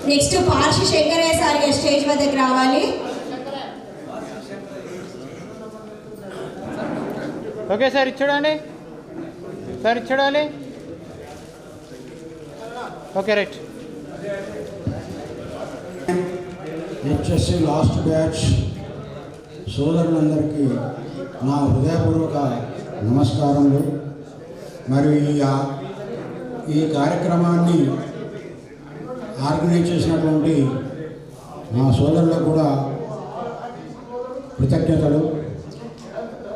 Next Parshi Shankaraiah sir గారు stage వద్దకు రావాలి. ఓకే సార్, ఇచ్చుడండి సార్, ఇచ్చుడాలి. Okay right. HSC last batch సోదరులందరికీ నా హృదయపూర్వక నమస్కారములు. మరియు ఈ కార్యక్రమాన్ని ఆర్గనైజ్ చేసినటువంటి నా సోదరులకు కూడా కృతజ్ఞతలు.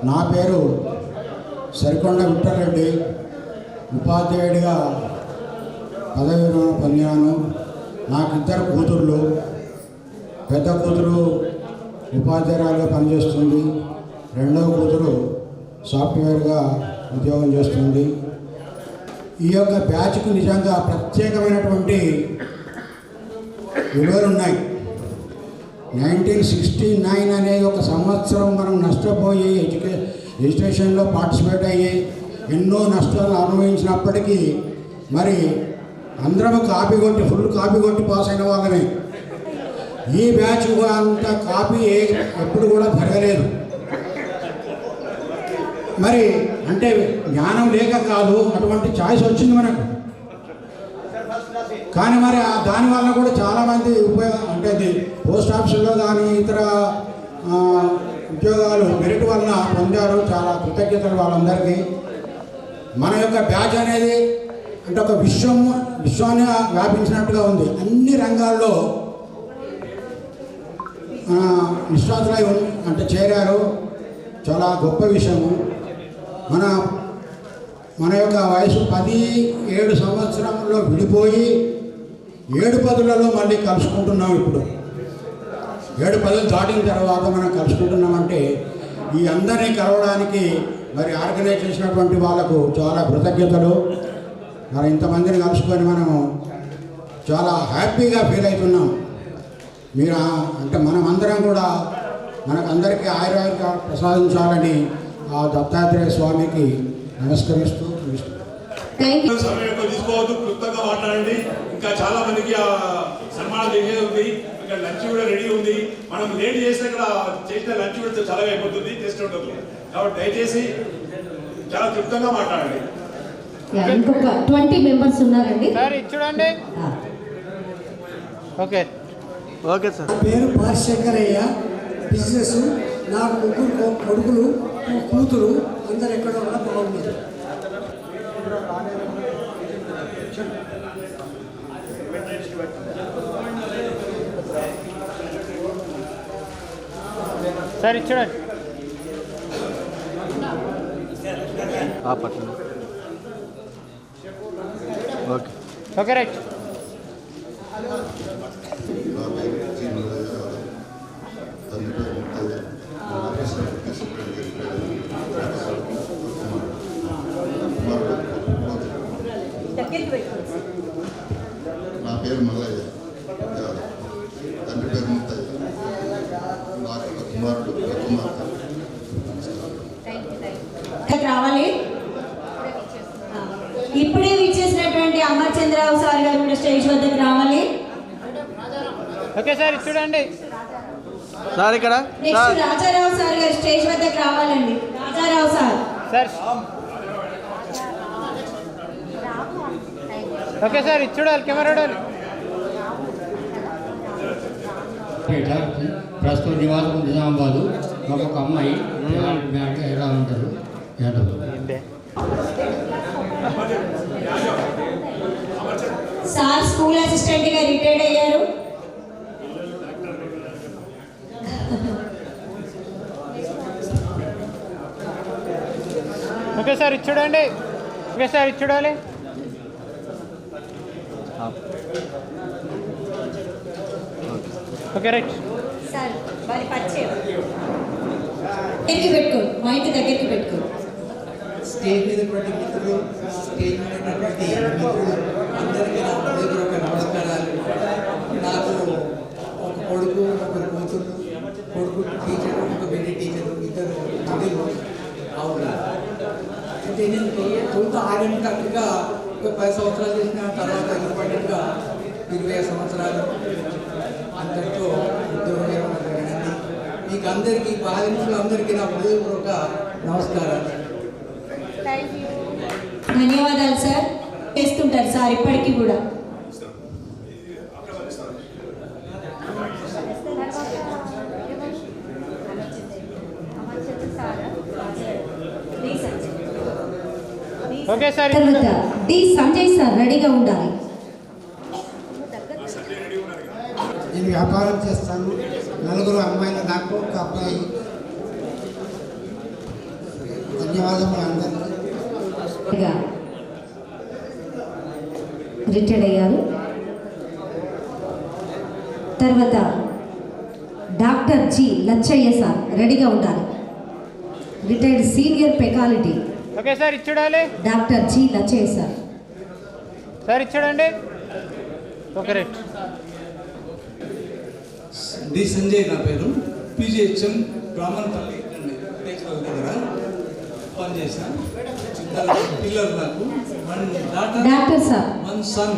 నా పేరు సరికొండ విఠలరెడ్డి. ఉపాధ్యాయుడిగా పదవి విరమణ పొందాను. నాకు ఇద్దరు కూతుర్లు. పెద్ద కూతురు ఉపాధ్యాయురాలుగా పనిచేస్తుంది, రెండవ కూతురు సాఫ్ట్వేర్గా ఉద్యోగం చేస్తుంది. ఈ యొక్క బ్యాచ్కు నిజంగా ప్రత్యేకమైనటువంటి విలువలు ఉన్నాయి. 1969 అనే ఒక సంవత్సరం మనం నష్టపోయి ఎడ్యుకేషన్లో పార్టిసిపేట్ అయ్యి ఎన్నో నష్టాలు అనుభవించినప్పటికీ మరి అందరం ఫుల్ కాపీ కొట్టి పాస్ అయిన వాళ్ళమే. ఈ బ్యాచ్ అంత కాపీ ఎప్పుడు కూడా జరగలేదు. మరి అంటే జ్ఞానం లేక కాదు, అటువంటి ఛాయిస్ వచ్చింది మనకు. కానీ మరి దానివల్ల కూడా చాలామంది అంటే పోస్ట్ ఆఫీసుల్లో కానీ ఇతర ఉద్యోగాలు మెరిట్ వల్ల పొందారు. చాలా కృతజ్ఞతలు వాళ్ళందరికీ. మన యొక్క బ్యాచ్ అనేది అంటే ఒక విశ్వాన్ని వ్యాపించినట్టుగా ఉంది. అన్ని రంగాల్లో నిష్ణాతులై అంటే చేరారు. చాలా గొప్ప విషయము. మన యొక్క వయసు 17 సంవత్సరంలో విడిపోయి 7 పదులలో మళ్ళీ కలుసుకుంటున్నాం. ఇప్పుడు 7 పదులు దాటిన తర్వాత మనం కలుసుకుంటున్నామంటే ఈ అందరినీ కలవడానికి మరి ఆర్గనైజ్ చేసినటువంటి వాళ్ళకు చాలా కృతజ్ఞతలు. మరి ఇంతమందిని కలుసుకొని మనము చాలా హ్యాపీగా ఫీల్ అవుతున్నాం. మీరు అంటే మనం అందరం కూడా మనకందరికీ ఆయుర్వేద ప్రసాదించాలని ఆ దత్తాత్రేయ స్వామికి నమస్కరిస్తూ సమయం తీసుకోవద్దు, క్లుప్తంగా మాట్లాడండి. ఇంకా చాలా మందికి సన్మానం చేసేది ఉంది. ఇక్కడ లంచ్ కూడా రెడీ ఉంది. మనం లేట్ చేస్తే ఇక్కడ చేసిన లంచ్ కూడా చాలా అయిపోతుంది, టేస్ట్ ఉండదు. కాబట్టి దయచేసి చాలా క్లుప్తంగా మాట్లాడండి. ఇంకొక 20 మెంబర్స్ ఉన్నారండి సార్, ఇచ్చుడండి. Okay okay sir. పేరు పార్షి శంకరయ్య. బిజినెస్. నాకు 3 కొడుకులు, కూతురు. అందరు ఎక్కడ కూడా బాగున్నారు. సార్, ఇచ్చుడండి. పట్టండి. Okay okay right. నా పేరు మల్లయ్య, తండ్రి పేరు ముత్తయ్య, నాకు ఒక కుమారుడు, ఒక కుమార్తె. రావాలి. ఇప్పుడే విచ్చేసినటువంటి అమర్చంద్రరావు సార్ గారు కూడా స్టేజ్ వద్దకు రావాలి. ఓకే సార్, ఇచ్చుడండి సార్. ఇక్కడ నెక్స్ట్ రాజారావు సార్ గారు స్టేజ్ వద్దకు రావాలండి. రాజారావు సార్. ఓకే సార్, ఇచ్చుడాలి. కెమెరా ప్రస్తుతం నివాసం నిజామాబాదు. మాకు ఒక అమ్మాయి ఎలా ఉంటారు యాదవ్. సార్ స్కూల్ అసిస్టెంట్ గా రిటైర్డ్ అయ్యారు. ఓకే సార్, ఇచ్చుడండి. ఓకే సార్, ఇచ్చుడాలి. Okay right. సార్ వారి పరిచయం దగ్గరికి పెట్టుకో, మైక్ దగ్గరికి పెట్టుకో. స్టేజ్ మీద మిత్రులు, స్టేజ్ మీద మిత్రులు అందరికీ నా హృదయపూర్వక నమస్కారాలు. నాకు ఒక కొడుకు, ఒకరు కూతురు. కొడుకు టీచరు, ఒక బెడ్డి టీచరు, ఇద్దరు తల్లిలు. అవును. అంటే నేను తొలుత ఆర్ఎంటర్గా ఒక 10 సంవత్సరాలు చేసిన తర్వాత ఇండిపెండెంట్గా 20 సంవత్సరాలు అందరితో ఉద్యోగం జరిగింది. మీకు అందరికీ బాధితులు అందరికీ నా హృదయపూర్వక నమస్కారాలు. ధన్యవాదాలు సార్. చేస్తుంటారు సార్ ఇప్పటికీ కూడా. Okay sir. తర్వాత డి సంజయ్ సార్ రెడీగా ఉండాలి. నేను వ్యాపారం చేస్తాను. 4 అమ్మాయిలు, నాకు ఒక అబ్బాయి. ధన్యవాదములు అందరికీ. రిటైర్డ్ అయ్యారు. తర్వాత డాక్టర్ జి లచ్చయ్య సార్ రెడీగా ఉండాలి. రిటైర్డ్ సీనియర్ పెకాలిటీ ఓకే సార్, ఇది చూడాలి. Doctor G Lachchayya sir. Sir ఇది చూడండి. Okay right. డి సంజయ్ నా పేరు. పీజీహెచ్ఎం బ్రాహ్మణపల్లి దగ్గర పనిచేశాను. పిల్లలు నాకు 1 డాటర్, డాక్టర్ సార్. 1 సన్.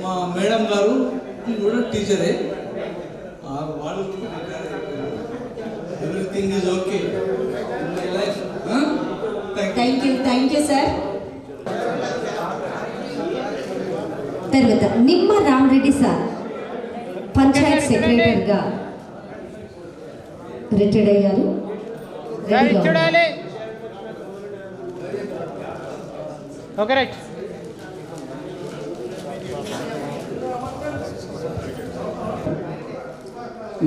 మా మేడం గారు కూడా టీచరే. వాళ్ళు everything is okay in my life. Thank you sir. తర్వాత నిమ్మ రామరెడ్డి సార్ పంచాయత్ సెక్రటరీగా రిటైర్డ్ అయ్యారు. సార్ ఇది చూడాలి. Okay right.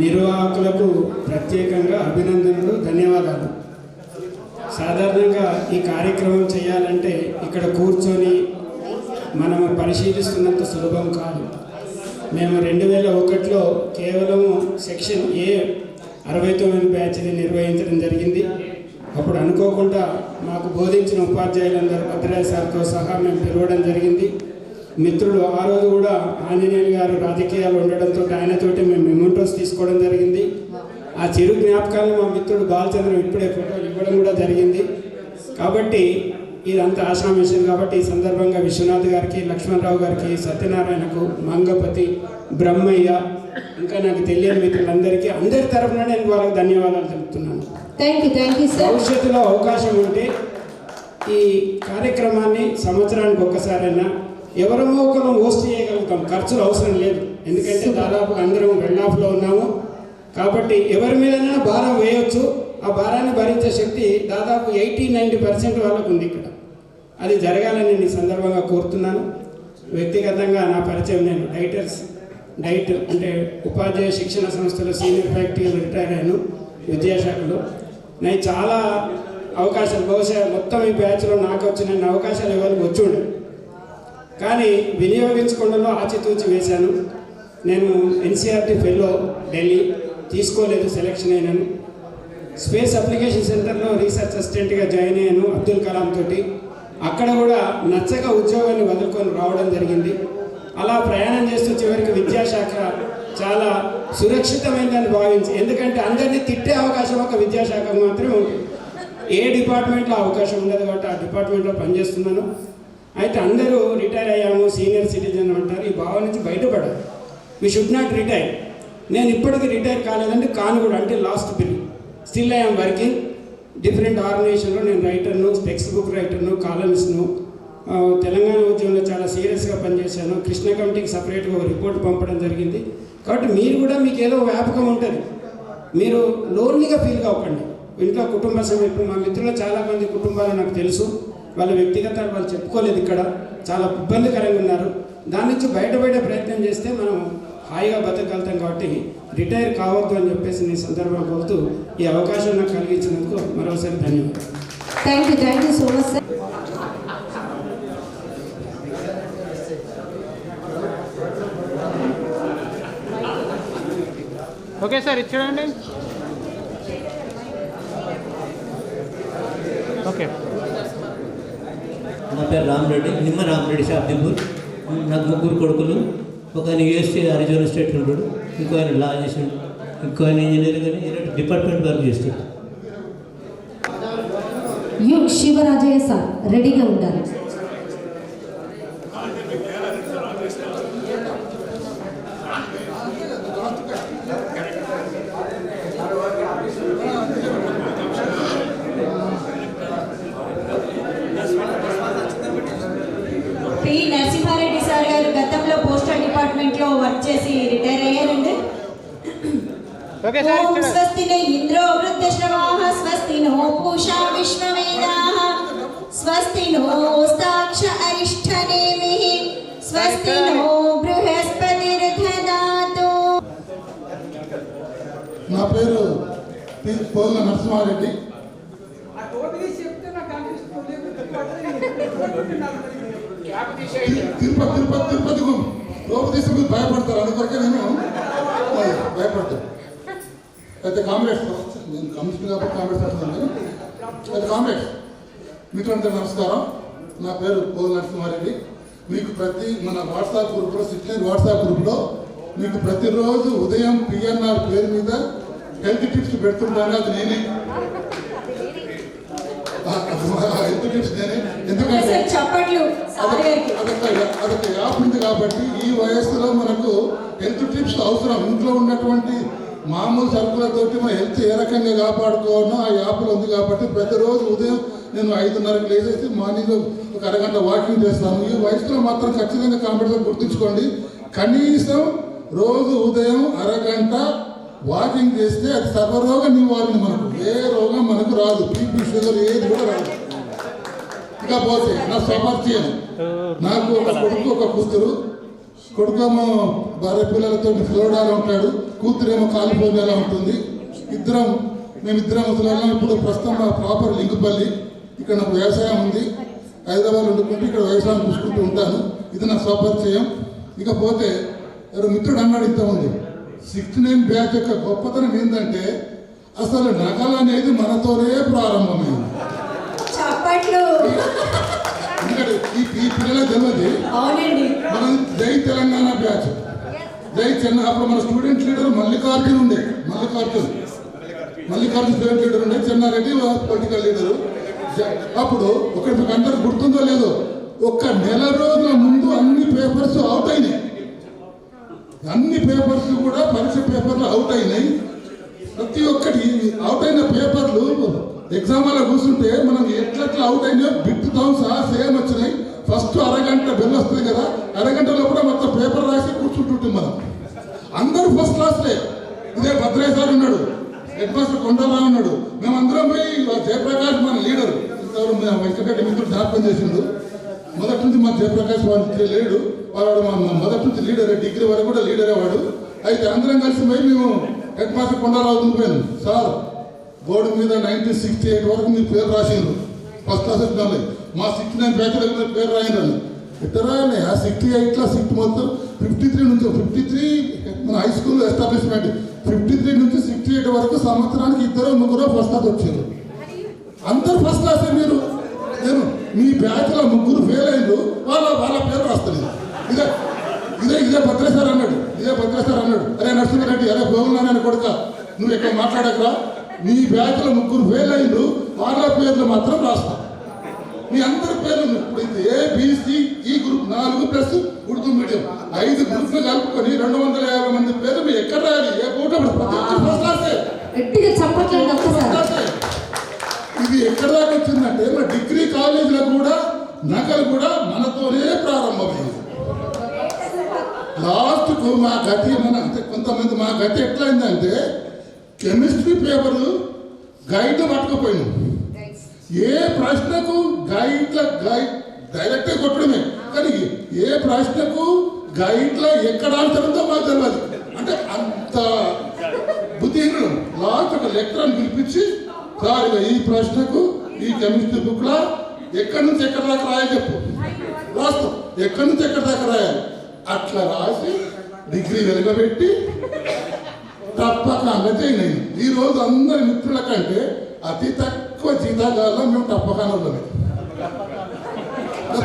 నిర్వాహకులకు ప్రత్యేకంగా అభినందనలు, ధన్యవాదాలు. సాధారణంగా ఈ కార్యక్రమం చేయాలంటే ఇక్కడ కూర్చొని మనము పరిశీలిస్తున్నంత సులభం కాదు. మేము 2001లో కేవలము సెక్షన్ ఏ 69 బ్యాచ్ని నిర్వహించడం జరిగింది. అప్పుడు అనుకోకుండా మాకు బోధించిన ఉపాధ్యాయులందరూ భద్రాయ సార్తో సహా మేము పిలవడం జరిగింది. మిత్రులు ఆ రోజు కూడా ఆంజనేయులు గారు రాజకీయాలు ఉండడంతో ఆయనతోటి మేము మెమెంటోస్ తీసుకోవడం జరిగింది. ఆ చిరు జ్ఞాపకాలను మా మిత్రుడు బాలచంద్ర ఇప్పుడే ఫోటోలు ఇవ్వడం కూడా జరిగింది. కాబట్టి ఇదంతా ఆశ్రమేషన్. కాబట్టి ఈ సందర్భంగా విశ్వనాథ్ గారికి, లక్ష్మణరావు గారికి, సత్యనారాయణకు, మంగపతి, బ్రహ్మయ్య, ఇంకా నాకు తెలియని మిత్రులందరికీ అందరి తరఫున నేను వాళ్ళకి ధన్యవాదాలు తెలుపుతున్నాను. భవిష్యత్తులో అవకాశం ఉంటే ఈ కార్యక్రమాన్ని సంవత్సరానికి ఒక్కసారైనా ఎవరమో ఒకరు హోస్ట్ చేయగలుగుతాం. ఖర్చులు అవసరం లేదు. ఎందుకంటే దాదాపు అందరం వెల్లాఫ్లో ఉన్నాము. కాబట్టి ఎవరి మీదైనా భారం వేయవచ్చు. ఆ భారాన్ని భరించే శక్తి దాదాపు 80-90% వాళ్ళకు ఉంది ఇక్కడ. అది జరగాలని నేను ఈ సందర్భంగా కోరుతున్నాను. వ్యక్తిగతంగా నా పరిచయం, నేను డైట్ అంటే ఉపాధ్యాయ శిక్షణ సంస్థలో సీనియర్ ఫ్యాకల్టీ రిటైర్ అయ్యాను విద్యాశాఖలో. నేను చాలా అవకాశాలు, బహుశా మొత్తం ఈ బ్యాచ్లో నాకు వచ్చిన అవకాశాలు ఎవరికి వచ్చి ఉండవు, కానీ వినియోగించుకోవడంలో ఆచితూచి వేశాను. నేను ఎన్సీఆర్టీ ఫెలో ఢిల్లీ తీసుకోలేదు, సెలెక్షన్ అయినాను. స్పేస్ అప్లికేషన్ సెంటర్లో రీసెర్చ్ అసిస్టెంట్గా జాయిన్ అయ్యాను అబ్దుల్ కలాం తోటి. అక్కడ కూడా నచ్చక ఉద్యోగాన్ని వదులుకొని రావడం జరిగింది. అలా ప్రయాణం చేస్తూ చివరికి విద్యాశాఖ చాలా సురక్షితమైందని భావించి, ఎందుకంటే అందరినీ తిట్టే అవకాశం ఒక విద్యాశాఖకు మాత్రమే ఉంటుంది. ఏ డిపార్ట్మెంట్లో అవకాశం ఉండదు కాబట్టి ఆ డిపార్ట్మెంట్లో పనిచేస్తున్నాను. అయితే అందరూ రిటైర్ అయ్యాము, సీనియర్ సిటిజన్ అంటారు. ఈ భావం నుంచి బయటపడాలి. We should not retire. నేను ఇప్పటికీ రిటైర్ కాలేదంటే కాను కూడా, అంటే last bill still I'm working. Different ఆర్గనైజేషన్లో నేను రైటర్ను, టెక్స్ట్ బుక్ రైటర్ను, కాలమ్స్ను. తెలంగాణ ఉద్యమంలో చాలా సీరియస్గా పనిచేశాను. కృష్ణ కమిటీకి సపరేట్గా ఒక రిపోర్ట్ పంపడం జరిగింది. కాబట్టి మీరు కూడా మీకు ఏదో వ్యాపకం ఉంటుంది. మీరు లోన్లీగా ఫీల్ కాకండి. ఇంట్లో కుటుంబ సమేతం, మా మిత్రులు చాలామంది కుటుంబాలు నాకు తెలుసు, వాళ్ళ వ్యక్తిగతాలు వాళ్ళు చెప్పుకోలేదు, ఇక్కడ చాలా ఇబ్బందికరంగా ఉన్నారు. దాని నుంచి బయటపడే ప్రయత్నం చేస్తే మనం హాయిగా బతకగలుగుతాం. కాబట్టి రిటైర్ కావద్దు అని చెప్పేసి నేను సందర్భంగా కోరుతూ ఈ అవకాశం నాకు కలిగించినందుకు మరోసారి ధన్యవాదాలు. Thank you so much sir. Okay sir, ఇది చూడండి. ఓకే. నా పేరు రామరెడ్డి, నిమ్మ రామరెడ్డి, షాబ్దీపూర్. నాకు 3 కొడుకులు. ఒక ఆయన యూఎస్సీ అరిజోనా స్టేట్ ఉంటాడు, ఇంకో ఆయన లా చేసాడు, ఇంకో ఆయన ఇంజనీర్, కానీ డిపార్ట్మెంట్ వర్క్ చేస్తాడు. శివరాజయ్య సార్ రెడీగా ఉండాలి. లో పోస్టల్ డిపార్ట్మెంట్ లో వర్క్ చేసి రిటైర్ అయ్యారండి. ఓకే సార్ ఓం ఇచ్చాడు. స్వస్తి న ఇంద్రో వృద్ధశ్రవాః స్వస్తి నో పూషా విశ్వవేదాః స్వస్తి నో సాక్ష అరిష్టనేమిః స్వస్తి నో బృహస్పతిర్దధాతు. నా పేరు పోల నరసింహారెడ్డి. తిరుపతి లోపు తీసుకు భయపడతారు, అందుకొరకే నేను భయపడతాను. అయితే కాంగ్రెస్ నేను కమ్యూనిస్ట్ కాబట్టి కాంగ్రెస్ వస్తుంది. అయితే కాంగ్రెస్ మీకంటే నమస్కారం. నా పేరు పోల నరసింహారెడ్డి. మీకు మన వాట్సాప్ గ్రూప్లో సిట్లైన్ వాట్సాప్ గ్రూప్లో మీకు ప్రతిరోజు ఉదయం పిఎన్ఆర్ పేరు మీద హెల్త్ టిప్స్ పెడుతుంటాను. అది నేనే హెల్త్ టిప్స్ నేనే. ఎందుకంటే అదొక యాప్ ఉంది కాబట్టి ఈ వయస్సులో మనకు హెల్త్ టిప్స్ అవసరం. ఇంట్లో ఉన్నటువంటి మామూలు సరుకులతోటి మన హెల్త్ ఏ రకంగా కాపాడుకోవాలో ఆ యాప్లో ఉంది కాబట్టి ప్రతిరోజు ఉదయం నేను 5:30కి లేచేసి మార్నింగ్ ఒక అరగంట వాకింగ్ చేస్తాను. ఈ వయసులో మాత్రం ఖచ్చితంగా కాంపిటీషన్ గుర్తుంచుకోండి. కనీసం రోజు ఉదయం అరగంట వాకింగ్ చేస్తే అది సర్వరోగ నివారణ. మనకు ఏ రోగం మనకు రాదు, బీపీ షుగర్ ఏది కూడా రాదు. ఇకపోతే నా స్వపరిచయం, నాకు ఒక కొడుకు ఒక కూతురు. కొడుకేమో భార్య పిల్లలతో ఫ్లోరిడాలో ఉంటాడు, కూతురేమో కాలిఫోర్నియాలో ఉంటుంది. మేమిద్దరం ముసలాళ్ళం. ఇప్పుడు ప్రస్తుతం మా ప్రాపర్ లింకుపల్లి. ఇక్కడ నాకు వ్యవసాయం ఉంది. హైదరాబాద్ వండుకుంటూ ఇక్కడ వ్యవసాయం చూసుకుంటూ ఉంటాను. ఇది నా స్వపరిచయం. ఇకపోతే ఎవరు మిత్రుడు అన్నాడు ఇంతకుముందు, 69 బ్యాచ్ యొక్క గొప్పతనం ఏంటంటే అసలు నగలు అనేది మనతోనే ప్రారంభమైంది. ఎందుకంటే ఈ పిల్లల తెలియదు. మనం జై తెలంగాణ బ్యాచ్, జై చెన్న. అప్పుడు మన స్టూడెంట్ లీడర్ మల్లికార్జున్ ఉండే. మల్లికార్జున్ స్టూడెంట్ లీడర్ ఉండే. Chennareddy political leader. అప్పుడు మీకు అందరికి గుర్తుందో లేదో, ఒక్క నెల రోజుల ముందు అన్ని పేపర్స్ అవుట్ అయినాయి. అన్ని పేపర్స్ కూడా పరీక్ష పేపర్లు అవుట్ అయినాయి. ప్రతి ఒక్కటి అవుట్ అయిన పేపర్లు ఎగ్జామ్ అలా కూర్చుంటే మనం ఎట్లా అవుట్ అయినాయో బిట్తో సహా సేమ్ వచ్చినాయి. ఫస్ట్ అరగంట బెల్ వస్తుంది కదా, అరగంటలో కూడా మొత్తం పేపర్ రాసి కూర్చుంటుంటాం మనం. అందరూ ఫస్ట్ క్లాస్లే. ఇదే భద్రయ్య సార్ ఉన్నాడు, హెడ్ మాస్టర్ కొండరావు ఉన్నాడు. మేమందరం పోయి జయప్రకాష్ మన లీడరు వెంకటరెడ్డి మిత్రుడు జ్ఞాపకం చేసిండు. మొదటి నుంచి మా జయప్రకాష్ వాడు లేడు, వాడు మా మొదటి నుంచి లీడరే, డిగ్రీ వరకు కూడా లీడరే వాడు. అయితే అందరం కలిసి పోయి మేము హెడ్ మాస్టర్ కొండరావు దిగిపోయాను. సార్ బోర్డు మీద 1968 వరకు మీరు పేరు రాసిండ్రు, ఫస్ట్ క్లాస్ ఎగ్జామ్లో. మా 69 బ్యాచ్ దగ్గర పేరు రాయిందని ఎట్టరాయని. ఆ 68లో 60 మొత్తం 53 నుంచి 53 మన హై స్కూల్ ఎస్టాబ్లిష్మెంట్ 53 నుంచి 68 వరకు సంవత్సరానికి 2-3 ఫస్ట్ క్లాస్ వచ్చారు. అందరు ఫస్ట్ క్లాసే. నేను మీ బ్యాచ్లో 3 ఫెయిల్ అయ్యారు, వాళ్ళ పేరు రాస్తలేదు. ఇదే భద్రేశ్వర్ అన్నాడు. అరే నరసింహారెడ్డి, అరే గోగున్నానని కొడుక, నువ్వు ఎక్కడ మాట్లాడకరా, మీ బ్యాచ్లో 3 ఫెయిల్ అయ్యారు, వాళ్ళ పేర్లు మాత్రం రాస్తా. మీ అందరి పేర్లు ఇప్పుడు ఏబిసి ఈ గ్రూప్ 4+ ఉర్దూ మీడియం 5 గ్రూప్లు కలుపుకొని 250 మంది పేర్లు మీరు ఎక్కడ రాయాలి? ఏ పూట ఫస్ట్ క్లాసే. ఇది ఎక్కడ దాకా వచ్చిందంటే మన డిగ్రీ కాలేజీలో కూడా నగలు కూడా మనతోనే ప్రారంభమైంది. లాస్ట్కు మా గతి అంటే కొంతమంది మా గతి ఎట్లయిందంటే కెమిస్ట్రీ పేపర్లు గైడ్ పట్టుకుపోయినాం. ఏ ప్రశ్నకు గైడ్ డైరెక్ట్గా కొట్టడమే, కానీ ఏ ప్రశ్నకు గైడ్లో ఎక్కడ ఆన్సర్ ఉందో మాకు తెలియదు. అంటే అంత బుద్ధిహీనులు. లాస్ట్ ఒక లెక్చరర్ని పిలిపించి, సార్ ఇక ఈ ప్రశ్నకు ఈ కెమిస్ట్రీ బుక్లో ఎక్కడి నుంచి ఎక్కడ దాకా రాయాలి చెప్పు, రాస్తాం. ఎక్కడి నుంచి ఎక్కడ దాకా రాయాలి అట్లా రాసి డిగ్రీ వెలుగబెట్టి తప్పకుండా చేయలేదు. ఈరోజు అందరి మిత్రుల కంటే అతి తక్కువ జీతాగాల్లో మేము తప్పకానమే.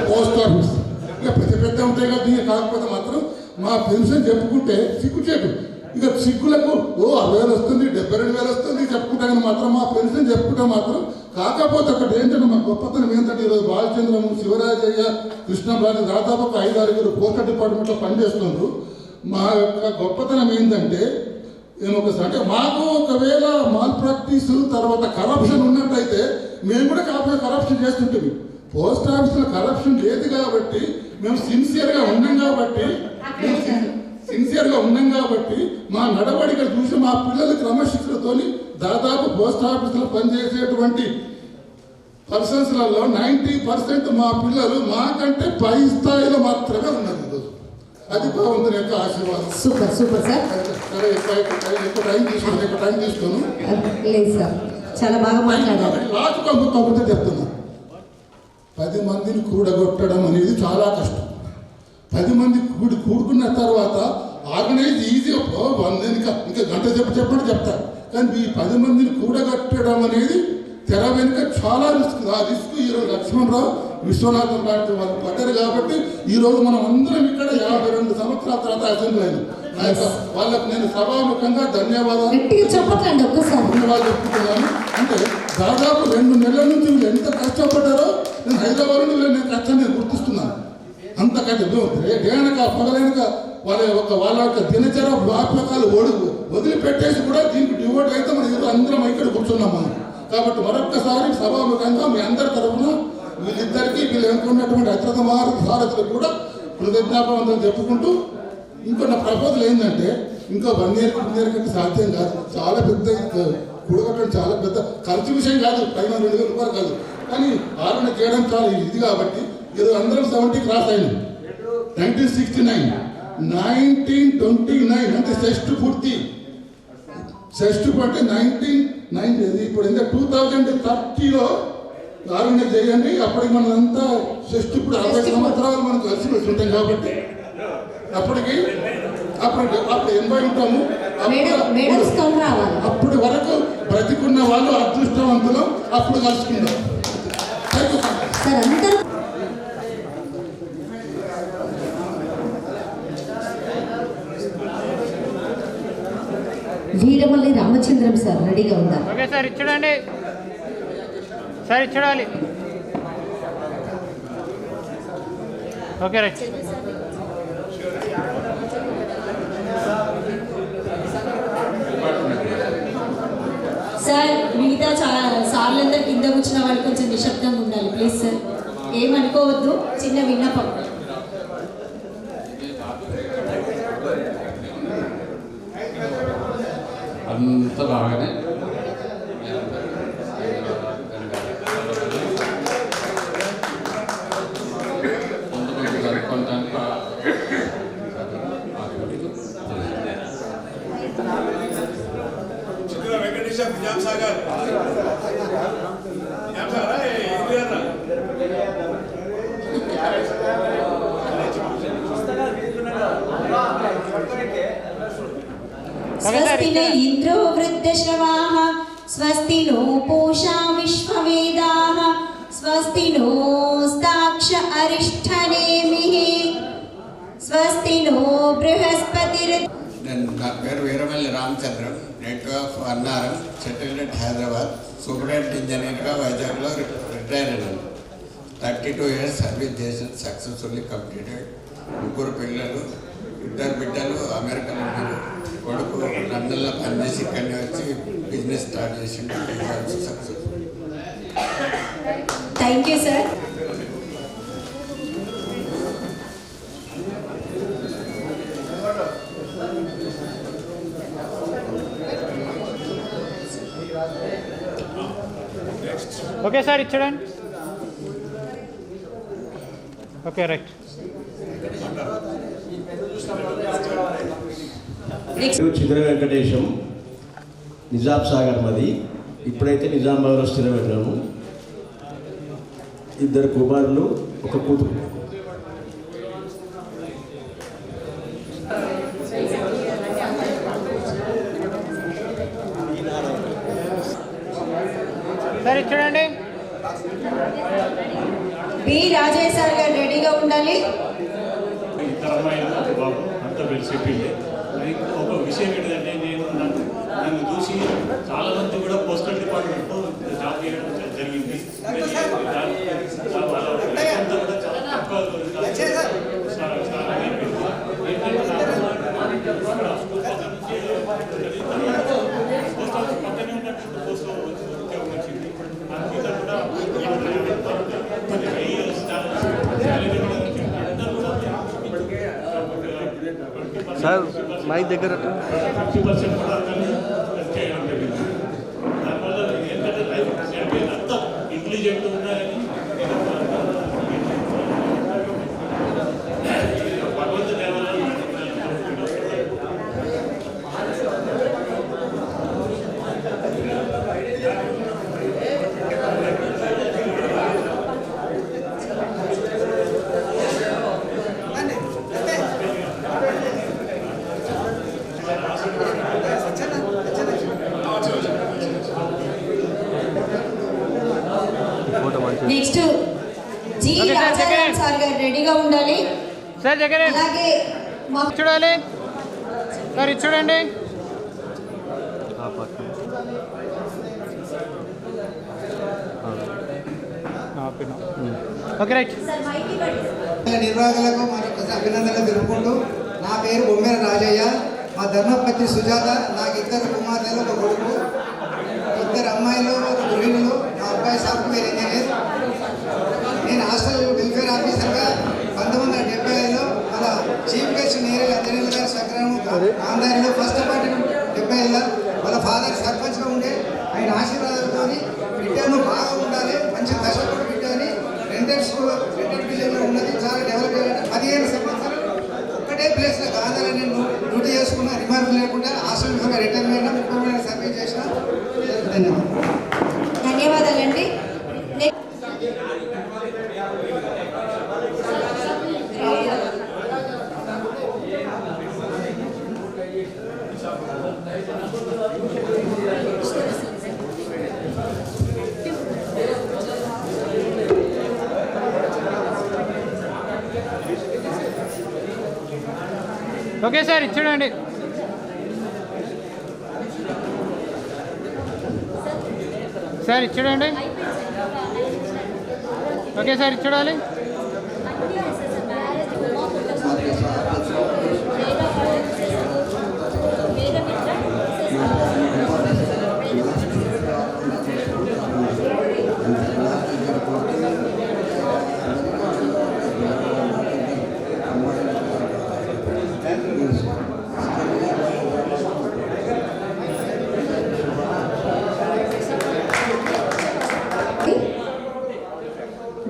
పోస్ట్ ఆఫీస్ ఇక పెద్ద ఉంటాయి కదా, దీనికి కాకపోతే మాత్రం మా పెన్షన్ చెప్పుకుంటే సిగ్గుచేటు. ఇక సిగ్గులకు 60,000 వస్తుంది, 72,000 వస్తుంది చెప్పుకుంటామని మాత్రం మా పెన్షన్ చెప్పుకుంటే మాత్రం. కాకపోతే ఒకటి ఏంటంటే మా గొప్పతనం ఏంటంటే ఈరోజు బాలచంద్రము, శివరాజయ్య, కృష్ణబాబు దాదాపు 5-6 పోస్టల్ డిపార్ట్మెంట్లో పనిచేస్తున్నారు. మా యొక్క గొప్పతనం ఏంటంటే అంటే మాకు ఒకవేళ మాల్ ప్రాక్టీస్ తర్వాత కరప్షన్ ఉన్నట్టయితే మేము కూడా కరప్షన్ చేస్తుంటాం. పోస్ట్ ఆఫీస్లో కరప్షన్ లేదు కాబట్టి మేము సిన్సియర్గా ఉన్నాం కాబట్టి సిన్సియర్గా ఉన్నాం కాబట్టి మా నడవడిక చూసి మా పిల్లల క్రమశిక్షణతోని దాదాపు పోస్ట్ ఆఫీసులో పనిచేసేటువంటి పర్సన్స్లలో 90% మా పిల్లలు మాకంటే పై స్థాయిలో మాత్రమే ఉన్నారు ఈరోజు. అది భగవంతుని యొక్క ఆశీర్వాదం. Super super sir. సరే ఎక్కువ టైం తీసుకోను లేదు సార్, చాలా బాగా మాట్లాడారు. లాస్ట్ కబుర్తో చెప్తున్నా, 10 మందిని కూడగొట్టడం అనేది చాలా కష్టం. 10 మంది కూడుకున్న తర్వాత ఆర్గనైజ్ ఈజీగా 100 ఇంకా గంట చెప్పండి చెప్తారు. కానీ ఈ 10 మందిని కూడగట్టడం అనేది తెర వెనుక చాలా రిస్క్. ఆ రిస్క్ ఈరోజు లక్ష్మణరావు, విశ్వనాథం లాంటి వాళ్ళు పడ్డారు కాబట్టి ఈరోజు మనం అందరం ఇక్కడ 52 సంవత్సరాల తర్వాత అసెంబ్లీ అయినాం. వాళ్ళకు నేను సభాముఖంగా ధన్యవాదాలు చెప్పుకుంటున్నాను. అంటే దాదాపు 2 నెలల నుంచి వీళ్ళు ఎంత కష్టపడ్డారో నేను హైదరాబాద్ నుండి నేను కష్టాన్ని గుర్తిస్తున్నాను. అంత కష్టం డేనక పగలనక వాళ్ళ యొక్క దినచర వ్యాపకాలు వదిలిపెట్టేసి కూడా దీనికి డివోట్ అయితే మనం ఈరోజు అందరం ఇక్కడ కూర్చున్నాం మనం. కాబట్టి మరొక్కసారి సభాముఖంగా మీ అందరి తరఫున వీళ్ళిద్దరికీ వీళ్ళు అనుకున్నటువంటి అత్యత సారథులకు కూడా కృతజ్ఞాపవంతం చెప్పుకుంటూ, ఇంకో నా ప్రపోజల్ ఏంటంటే ఇంకా 1 year కంటే సాధ్యం కాదు. చాలా పెద్ద కూడగట్టడం చాలా పెద్ద ఖర్చు విషయం కాదు, పైన 2,000 రూపాయలు కాదు. కానీ ఆరుణ చేయడం చాలా ఇది కాబట్టి ఈరోజు అందరం 70 క్రాస్ అయినాం. 1969 1929 అంటే షష్ఠ పూర్తి. షష్ఠ అంటే 1990 ఇప్పుడు ఎంత 2030లో ఆరుణ చేయండి. అప్పటికి మనంతా షష్ఠ ఇప్పుడు 60 సంవత్సరాలు మనం కలిసి పెట్టుకుంటాం కాబట్టి అప్పుడు 80 ఉంటాము. అప్పటి వరకు బ్రతికున్న వాళ్ళు అదృష్టవంతులు, అప్పుడు కలుసుకుందాం. వీరమల్లి రామచంద్రం సార్ రెడీగా ఉన్నారు. ఓకే సార్, ఇచ్చుడండి సార్, ఇచ్చుడాలి. Okay right. సార్ మిగతా సార్లందరూ కింద కూర్చున్న వాళ్ళు కొంచెం నిశ్శబ్దంగా ఉండాలి ప్లీజ్ సార్. ఏమనుకోవద్దు, చిన్న విన్నపం. అంత బాగానే కొంతమంది కనుక్కోవడానికి చిత్ర వెంకటేశ నిజాం సాగర్ స్వస్తి న ఇంద్రో వృద్ధశ్రవాః స్వస్తి నో పూషా విశ్వవేదాః స్వస్తి నో స్తాక్ష అరిష్ఠనేమిః స్వస్తి నో బృహస్పతిర్. నా పేరు Veeramalli Ramachandram, native of Annaram, settled at Hyderabad. Superintendent ఇంజనీర్గా వైజాగ్లో రిటైర్ అయినాను. 32 years సర్వీస్ చేసిన, సక్సెస్ఫుల్లీ కంప్లీటెడ్. 3 పిల్లలు, 2 బిడ్డలు అమెరికాలో ఉన్నారు. కొడుకు లండన్లో పనిచేసి ఇక్కడనే వచ్చి బిజినెస్ స్టార్ట్ చేసిండు. Successful. Thank you sir. Okay sir, ఇచ్చుడండి. Okay right. చిత్ర వెంకటేశం, నిజాం సాగర్ మాది. ఇప్పుడైతే నిజామాబాద్లో స్థిరపడ్డాము. 2 కుమారులు, 1 కూతురు. సార్ ఇచ్చుడండి. బి రాజయ్య సార్ గారు రెడీగా ఉండాలి. అంతా వెలిసిపోయింది. ఒక విషయం ఏంటంటే, నన్ను చూసి చాలా మంది కూడా పోస్టల్ డిపార్ట్మెంట్లో జాబ్ చేయడం జరిగింది. పక్కనే ఉన్నటువంటి పోస్ట్లో ఉద్యోగం వచ్చింది. అందుకే కూడా అందరూ కూడా సార్ మైక్ దగ్గర 50% కూడా అతన్ని చేయడం జరిగింది. దానివల్ల ఏంటంటే లైఫ్ చనిపోయింది అంతా ఇంటెలిజెంట్ ఉన్నాయని భగవంతుని దేవాలయం నెక్స్ట్ జి రాజారాం సార్ గారు రెడీగా ఉండాలి సార్ దగ్గర అలాగే చూడాలి సార్ ఇది చూడండి ఓకే రైట్ నిర్వాహకులకు మరొకసారి అభినందనలు తెలుపుకుంటూ నా పేరు బొమ్మెర రాజయ్య, మా ధర్మపతి సుజాత, నాకు 2 కుమార్తెలు 1 కొడుకు, 2 అమ్మాయిలు 1 గృహిణులు. మా అబ్బాయి సాఫ్ట్వేర్ ఇంజనీర్. నేను హాస్టల్ వెల్ఫేర్ ఆఫీసర్గా 1975లో మన చీఫ్ గెస్ట్ నేరేల్ అంజనీల్ గారి సక్రమం ఆంధ్రాలో ఫస్ట్ అపార్ట్మెంట్ 70లో వాళ్ళ ఫాదర్ సర్పంచ్గా ఉండే ఆయన ఆశీర్వాదంతో బిడ్డను బాగా ఉండాలి, మంచి కష్టపడి బిడ్డని రెంటెడ్ స్కూల్ రెంటెడ్ బిల్డింగ్లో ఉన్నది, చాలా డెవలప్ చేయాలంటే 15 సంవత్సరాలు ఒక్కటే ప్లేస్లో గాంధాలో నేను డ్యూటీ చేసుకున్న రిమార్క్ లేకుండా హాస్టల్ విధంగా రిటైర్మెంట్ 30 సర్వీస్ చేసిన. ధన్యవాదాలండి. ఓకే సార్ ఇది చూడండి సార్ ఇది చూడండి ఓకే సార్ ఇది చూడాలి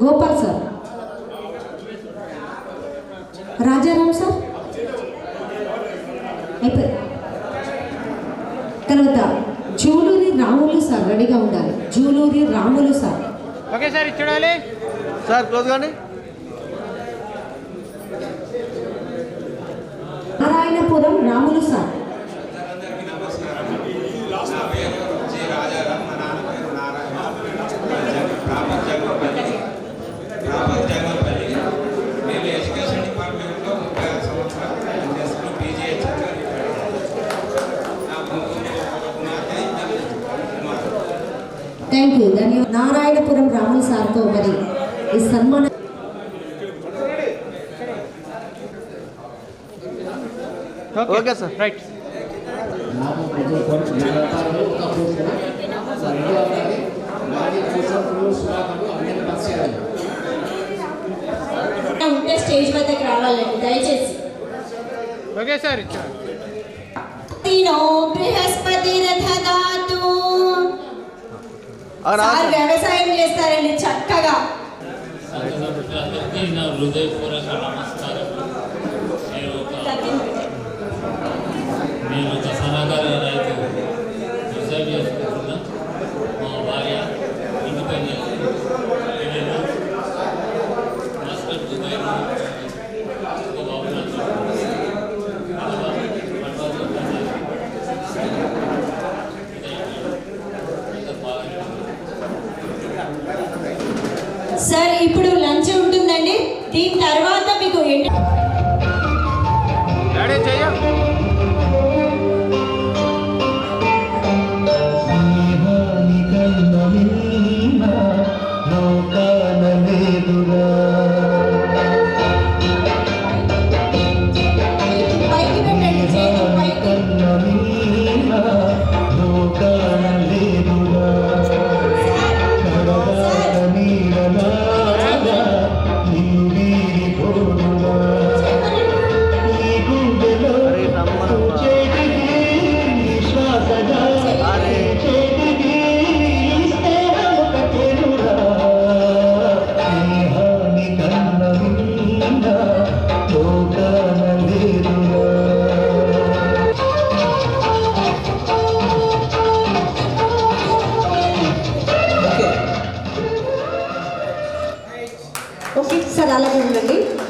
గోపాల్ సార్, రాజారాం సార్ అయిపోయి తర్వాత జూలూరి రాములు సార్ రెడీగా ఉండాలి. Juluri Ramulu sir. Okay sir ఇది చూడాలి సార్ క్లోజ్ కానీ. నారాయణపురం రాములు సార్. నేను ఎడ్యుకేషన్ డిపార్ట్మెంట్లో 36 సంవత్సరాలు పనిచేస్తున్నాను. PGHM thank you. ధన్యవాదాలు. నారాయణపురం రాములు సార్తో మరి ఈ సన్మానం. ఓకే సార్ రైట్ ఉంటే స్టేజ్ వద్దకు రావాలండి దయచేసి. ఓకే సార్ तीनो బృహస్పతిరథదాతు. సార్ వ్యవసాయం చేస్తారండి చక్కగా. అందరికీ నా హృదయపూర్వక నమస్కారం. నేను ఒక సన్నకారు రైతు వ్యవసాయం చేసుకుంటున్నా. మా భార్య ఇండిపెండెంట్ మాస్టర్ దుబాయ్ ఒక బాబు సార్ ఇప్పుడు లంచ్ ఉంటుందండి. దీని తర్వాత మీకు నీడలాగా నిన్ను వీడిపో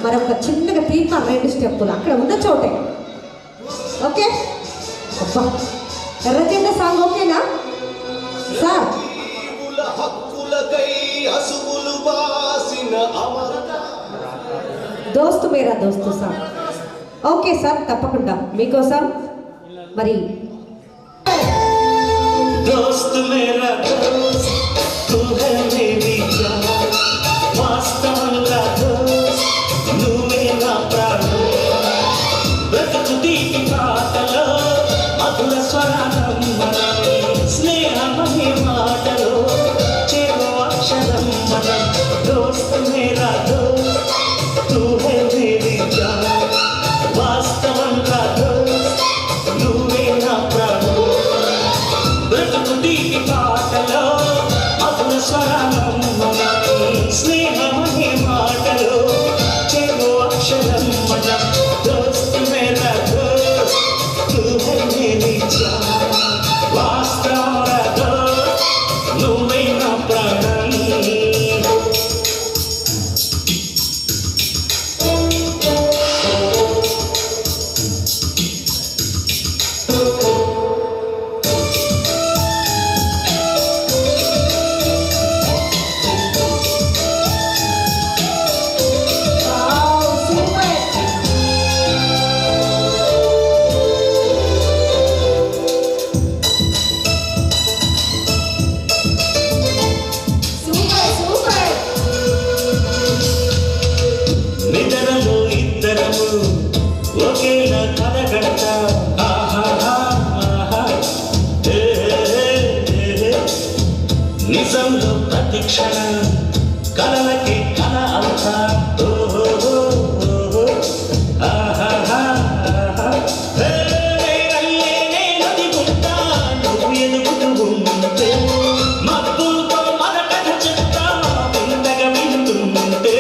మరొక చిన్నగా తీర్పా 2 స్టెప్పులు అక్కడ ఉన్న చోటే. ఓకే అబ్బా ఎర్ర జెండా సాంగ్ ఓకేనా సార్? దోస్తు మేరా దోస్తు సార్. ఓకే సార్ తప్పకుండా మీకోసం మరి दोस्त मेरा दोस्त तू है मेरी जान वास्तवंगा दोस्त నువ్వే నా ప్రాణం బ్రతుకు తీపి పాటలో మధుర స్వరానం మనం స్నేహమనే మాటలో చెరో అక్షరం మనం दोस्त मेरा दोस्त तू है मेरी जान వాస్తవంగా दोस्त నువ్వే నా ప్రాణం బ్రతుకు తీపి పాటలో మధుర స్వరానం స్నేహమనే మాటలో చెరో అక్షరం మనం दोस्त मेरा दोस्त तू है मेरी जान వాస్తవంగా दोस्त నువ్వే నా ప్రాణం. నిద్రలో ఇద్దరము ఒకేలా కలగంట ఆహాహా ఆహా ఏ నిజంలో ప్రతి క్షణం కలలకి కల అవుతా ఓహో ఆహాహా ఆహా నేనది గుంటా నువ్వు ఎదుగుతూ ఉంటే మబ్బులతో మరకట చెప్తా వింతగా వింటుంటే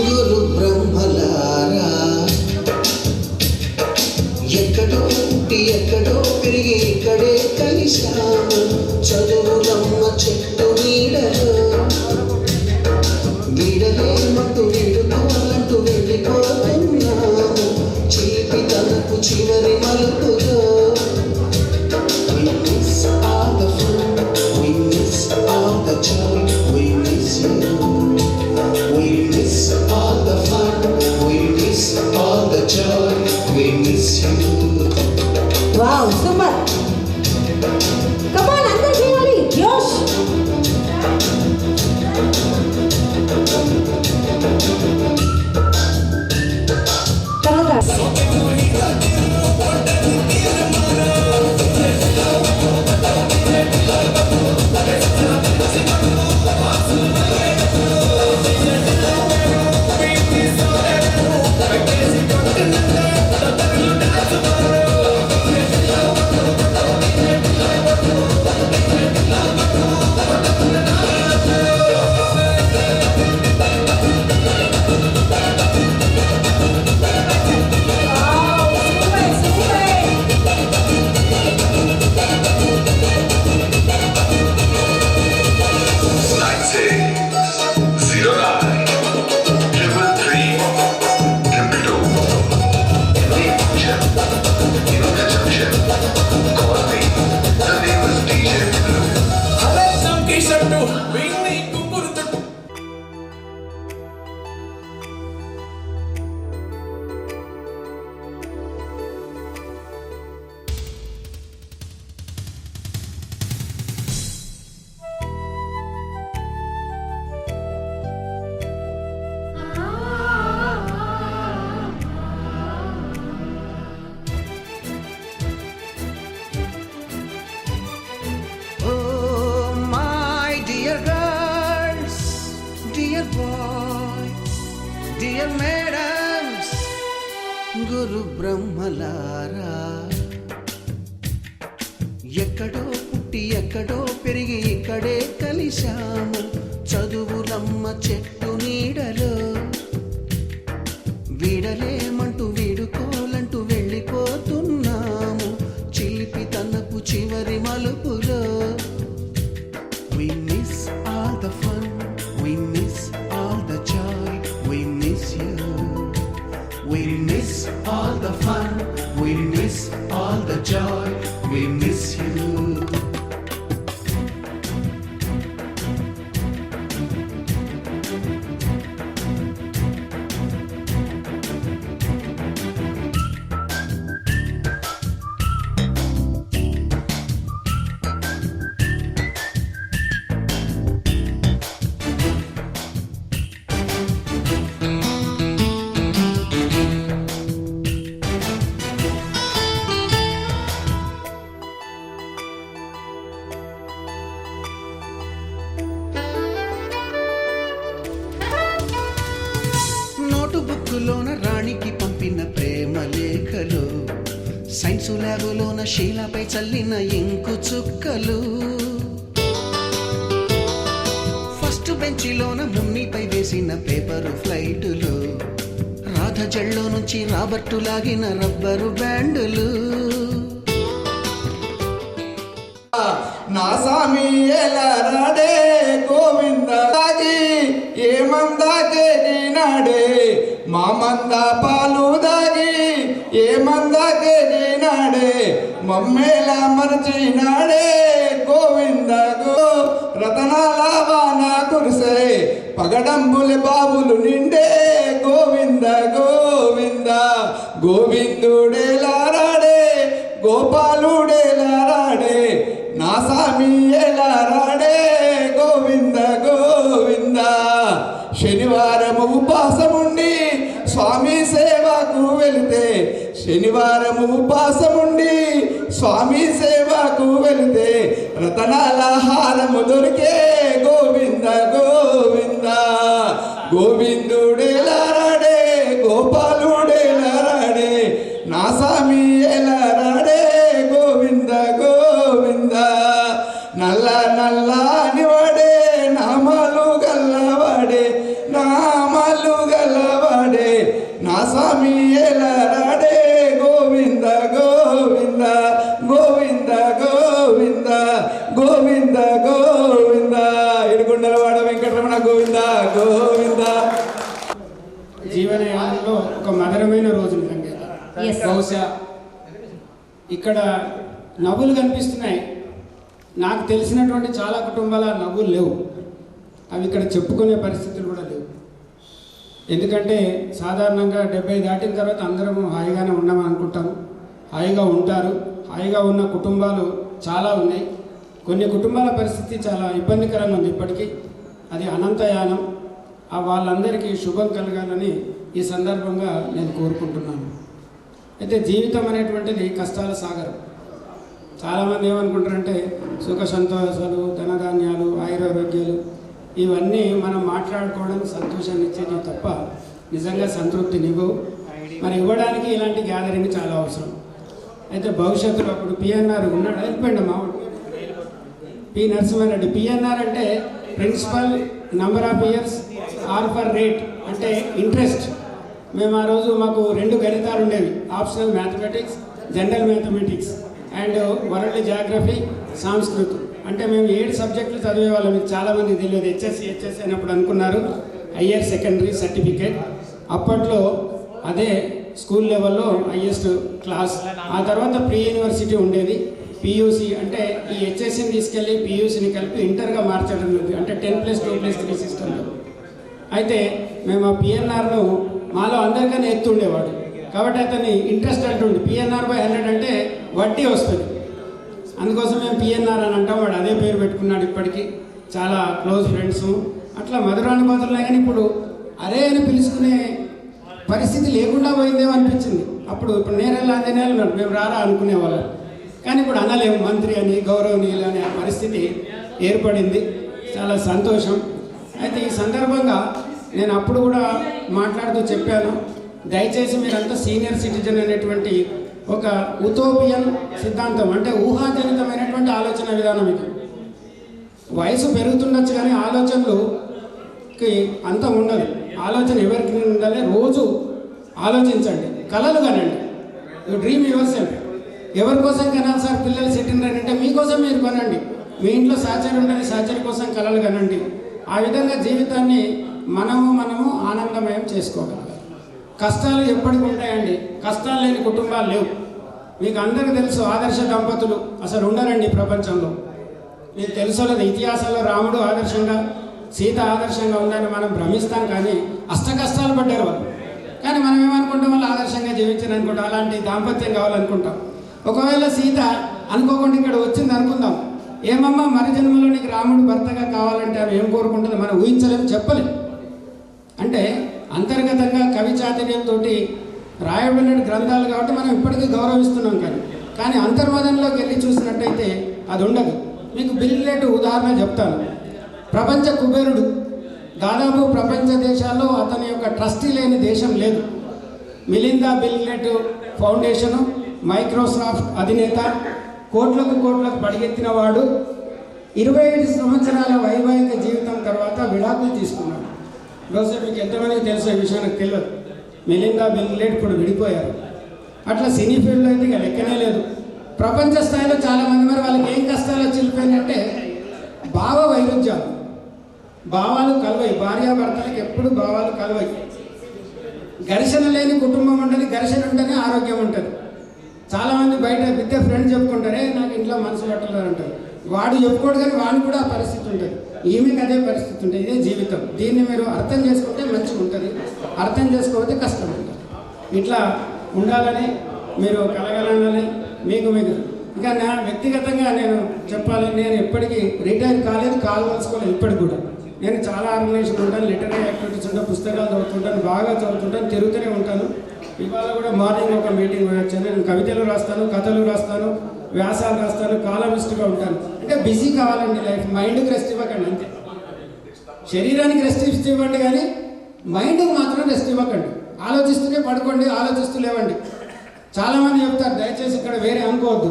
గురు బ్రహ్మలారా ఎక్కడో పుట్టి ఎక్కడో పెరిగి ఇక్కడే కలిశాము చదువులమ్మ చెట్టు నీడలో వీడలే మట్టు వీడుకోవాలంటూ వెళ్ళిపోతున్నాము చీపి గురు బ్రహ్మలారా ఎక్కడో పుట్టి ఎక్కడో పెరిగి ఇక్కడే కలిశాము చదువులమ్మ చెట్టు నీడలో వీడలేమంటూ వీడుకోలంటూ వెళ్ళిపోతున్నాము చిలిపి తనపు చివరి మలుపులో We miss all the fun, we miss all the joy, we miss you. We miss all the fun, we miss all the joy, we miss you. నోటుబుక్కులోన రాణికి పంపిన ప్రేమ లేఖలు సైన్సు ల్యాబులోన శీలపై చల్లిన ఇంకు చుక్కలు ఫస్ట్ బెంచిలోన మున్నిపై వేసిన పేపరు ఫ్లైటులు రాధ జల్లో నుంచి రాబర్టు లాగిన rubber బ్యాండులు నా సామి ఎలాడే గోవిందాగి ఏమందాకే నాడే మా మంద పాలు దాగి ఏమందాకే నాడే మమ్మేల మరచినాడే గోవింద గో రతనాల వాన కురిసే పగడంబులి బాబులు నిండే గోవింద గోవింద గోవిందుడేలారాడే గోపాలుడేలారాడే నా సామి ఎలారాడే గోవింద గోవింద శనివారం ఉపవాసముండి స్వామి సేవకు వెళితే శనివారం ఉపవాసముండి స్వామి సేవకు వెళితే రతనాల హారము దొరికే గోవింద గోవింద గోవిందుడేలారాడే గోపాలుడేలారాడే నా సామి ఎలారాడే గోవింద గోవింద నల్ల నల్లని వాడే నామాలు గల్లవాడే నామాలు గల్లవాడే నా స్వామి ఎలారాడే గోవింద గోవింద గోవింద గోవింద గోవింద గోవింద ఇడుగుండలవాడ వెంకటరమణ గోవింద గోవింద జీవనయానంలో ఒక మధురమైన రోజు బహుశా ఇక్కడ నవ్వులు కనిపిస్తున్నాయి. నాకు తెలిసినటువంటి చాలా కుటుంబాల నవ్వులు లేవు, అవి ఇక్కడ చెప్పుకునే పరిస్థితులు కూడా లేవు. ఎందుకంటే సాధారణంగా 70 దాటిన తర్వాత అందరం హాయిగానే ఉన్నామని అనుకుంటాము, హాయిగా ఉంటారు. హాయిగా ఉన్న కుటుంబాలు చాలా ఉన్నాయి. కొన్ని కుటుంబాల పరిస్థితి చాలా ఇబ్బందికరంగా ఉంది ఇప్పటికీ. అది అనంతయానం. ఆ వాళ్ళందరికీ శుభం కలగాలని ఈ సందర్భంగా నేను కోరుకుంటున్నాను. అయితే జీవితం అనేటువంటిది కష్టాల సాగరం. చాలామంది ఏమనుకుంటారంటే సుఖ సంతోషాలు, ధనధాన్యాలు, ఆయురారోగ్యాలు ఇవన్నీ మనం మాట్లాడుకోవడానికి సంతోషాన్ని ఇచ్చేది తప్ప నిజంగా సంతృప్తినివ్వవు. మరి ఇవ్వడానికి ఇలాంటి గ్యాదరింగ్ చాలా అవసరం. అయితే భవిష్యత్తులో అప్పుడు పిఎన్ఆర్ ఉన్నాడు, వెళ్ళిపోయింది మావాడు పి నరసింహారెడ్డి. పిఎన్ఆర్ అంటే principal number of years R for rate, అంటే ఇంట్రెస్ట్. మేము ఆ రోజు మాకు 2 గణితాలు ఉండేవి, optional mathematics, general mathematics and world geography, సంస్కృతం. అంటే మేము 7 సబ్జెక్టులు చదివేవాళ్ళం. మీకు చాలామంది తెలియదు. హెచ్ఎస్సి అయినప్పుడు అనుకున్నారు హయ్యర్ సెకండరీ సర్టిఫికేట్. అప్పట్లో అదే స్కూల్ లెవెల్లో హయ్యెస్ట్ క్లాస్. ఆ తర్వాత ప్రీ యూనివర్సిటీ ఉండేది, పియూసీ. అంటే ఈ హెచ్ఎస్సిని తీసుకెళ్ళి పియూసీని కలిపి ఇంటర్గా మార్చడం లేదు, అంటే 10+2+3 సిస్టంలో. అయితే మేము ఆ పిఎన్ఆర్ను మాలో అందరికన్నా ఎత్తుండేవాడు కాబట్టి అతన్ని ఇంట్రెస్ట్ అంటుండే. పిఎన్ఆర్/100 అంటే వడ్డీ వస్తుంది, అందుకోసం మేము పిఎన్ఆర్ అని అంటాం. వాడు అదే పేరు పెట్టుకున్నాడు. ఇప్పటికీ చాలా క్లోజ్ ఫ్రెండ్స్, అట్లా మధురానుభూతులున్నాయి. కానీ ఇప్పుడు అరే అని పిలుచుకునే పరిస్థితి లేకుండా పోయిందేమో అనిపించింది. ఇప్పుడు నేరెళ్ళ ఆంజనేయులు ఉన్నాడు, మేము రారా అనుకునేవాళ్ళం. కానీ ఇప్పుడు అనలేము, మంత్రి అని, గౌరవనీయులు అనే పరిస్థితి ఏర్పడింది. చాలా సంతోషం. అయితే ఈ సందర్భంగా నేను అప్పుడు కూడా మాట్లాడుతూ చెప్పాను, దయచేసి మీరంతా సీనియర్ సిటిజన్ అనేటువంటి ఒక ఉతోపియన్ సిద్ధాంతం, అంటే ఊహాజనితమైనటువంటి ఆలోచన విధానం ఇది. వయసు పెరుగుతుండొచ్చు కానీ ఆలోచనలుకి అంత ఉండదు. ఆలోచన ఎవరికి ఉండాలి, రోజు ఆలోచించండి, కలలు కనండి. You dream yourself. ఎవరి కోసం కనాలి సార్ పిల్లలు సెటిల్ అంటే మీకోసం మీరు కొనండి. మీ ఇంట్లో సాచరీ ఉంటుంది, సాచరీ కోసం కలలు కనండి. ఆ విధంగా జీవితాన్ని మనము ఆనందమయం చేసుకోగలగాలి. కష్టాలు ఎప్పటికి ఉంటాయండి, కష్టాలు లేని కుటుంబాలు లేవు. మీకు అందరికీ తెలుసు ఆదర్శ దంపతులు అసలు ఉండరండి ప్రపంచంలో. మీకు తెలుసో లేదు, ఇతిహాసాల్లో రాముడు ఆదర్శంగా సీత ఆదర్శంగా ఉందని మనం భ్రమిస్తాం, కానీ అష్ట కష్టాలు పడ్డారు వాళ్ళు. కానీ మనం ఏమనుకుంటాం, వాళ్ళు ఆదర్శంగా జీవించారు అనుకుంటాం, అలాంటి దాంపత్యం కావాలనుకుంటాం. ఒకవేళ సీత అనుకోకుండా ఇక్కడ వచ్చింది అనుకుందాం, ఏమమ్మా మరి జన్మలో నీకు రాముడు భర్తగా కావాలంటే ఆమె ఏం కోరుకుంటుంది మనం ఊహించలేము, చెప్పలేం. అంటే అంతర్గతంగా కవి చాతుర్యంతో రాయబడిన గ్రంథాలు కాబట్టి మనం ఇప్పటికీ గౌరవిస్తున్నాం. కానీ అంతర్మదంలోకి వెళ్ళి చూసినట్టయితే అది ఉండదు. మీకు బిల్ గేట్ ఉదాహరణ చెప్తాను. ప్రపంచ కుబేరుడు, దాదాపు ప్రపంచ దేశాల్లో అతని యొక్క ట్రస్టీ లేని దేశం లేదు. Melinda bill gate foundation, Microsoft అధినేత, కోట్లకు పడిగెత్తిన వాడు 25 సంవత్సరాల వైవాహిక జీవితం తర్వాత విడాకులు తీసుకున్నాడు. బహుశా మీకు ఎంతమందికి తెలిసే విషయం నాకు తెలియదు. మిలిందా బిల్ గేట్ ఇప్పుడు విడిపోయారు. అట్లా సినీ ఫీల్డ్లో అయితే ఇక లెక్కనే లేదు. ప్రపంచ స్థాయిలో చాలామంది మరి వాళ్ళకి ఏం కష్టాలు వచ్చిపోయినాయంటే భావ వైరుధ్యాలు, భావాలు కలవయి. భార్యాభర్తలకు ఎప్పుడు భావాలు కలవయి. ఘర్షణ లేని కుటుంబం ఉంటుంది, ఘర్షణ ఉంటేనే ఆరోగ్యం ఉంటుంది. చాలామంది బయట విద్య ఫ్రెండ్ చెప్పుకుంటారే నాకు ఇంట్లో మనసు పట్టలేదు అంటారు. వాడు చెప్పుకోడు కానీ వాడు కూడా ఆ పరిస్థితి ఉంటుంది, ఈమెకి అదే పరిస్థితి ఉంటుంది. ఇదే జీవితం. దీన్ని మీరు అర్థం చేసుకుంటే మంచిగా ఉంటుంది, అర్థం చేసుకోకపోతే కష్టం ఉంటుంది. ఇట్లా ఉండాలని మీరు కలగలని మీకు ఇంకా నా వ్యక్తిగతంగా నేను చెప్పాలి, నేను ఎప్పటికీ రిటైర్ కావాల్సుకోలేదు. ఇప్పటికి కూడా నేను చాలా ఆర్గనైజేషన్ ఉంటాను, లిటరీ యాక్టివిటీస్ ఉంటాను, పుస్తకాలు చదువుతుంటాను, బాగా చదువుతుంటాను, తిరుగుతూనే ఉంటాను. ఇవాళ కూడా మార్నింగ్ ఒక మీటింగ్ వచ్చాను. నేను కవితలు రాస్తాను, కథలు రాస్తాను, వ్యాసాలు రాస్తాను, కాలమిస్ట్గా ఉంటాను. అంటే బిజీ కావాలండి లైఫ్. మైండ్కి రెస్ట్ ఇవ్వకండి అంతే. శరీరానికి రెస్ట్ ఇవ్వండి కానీ మైండ్కి మాత్రం రెస్ట్ ఇవ్వకండి. ఆలోచిస్తూనే పడుకోండి, ఆలోచిస్తూ లేవండి. చాలామంది చెప్తారు, దయచేసి ఇక్కడ వేరే అనుకోవద్దు.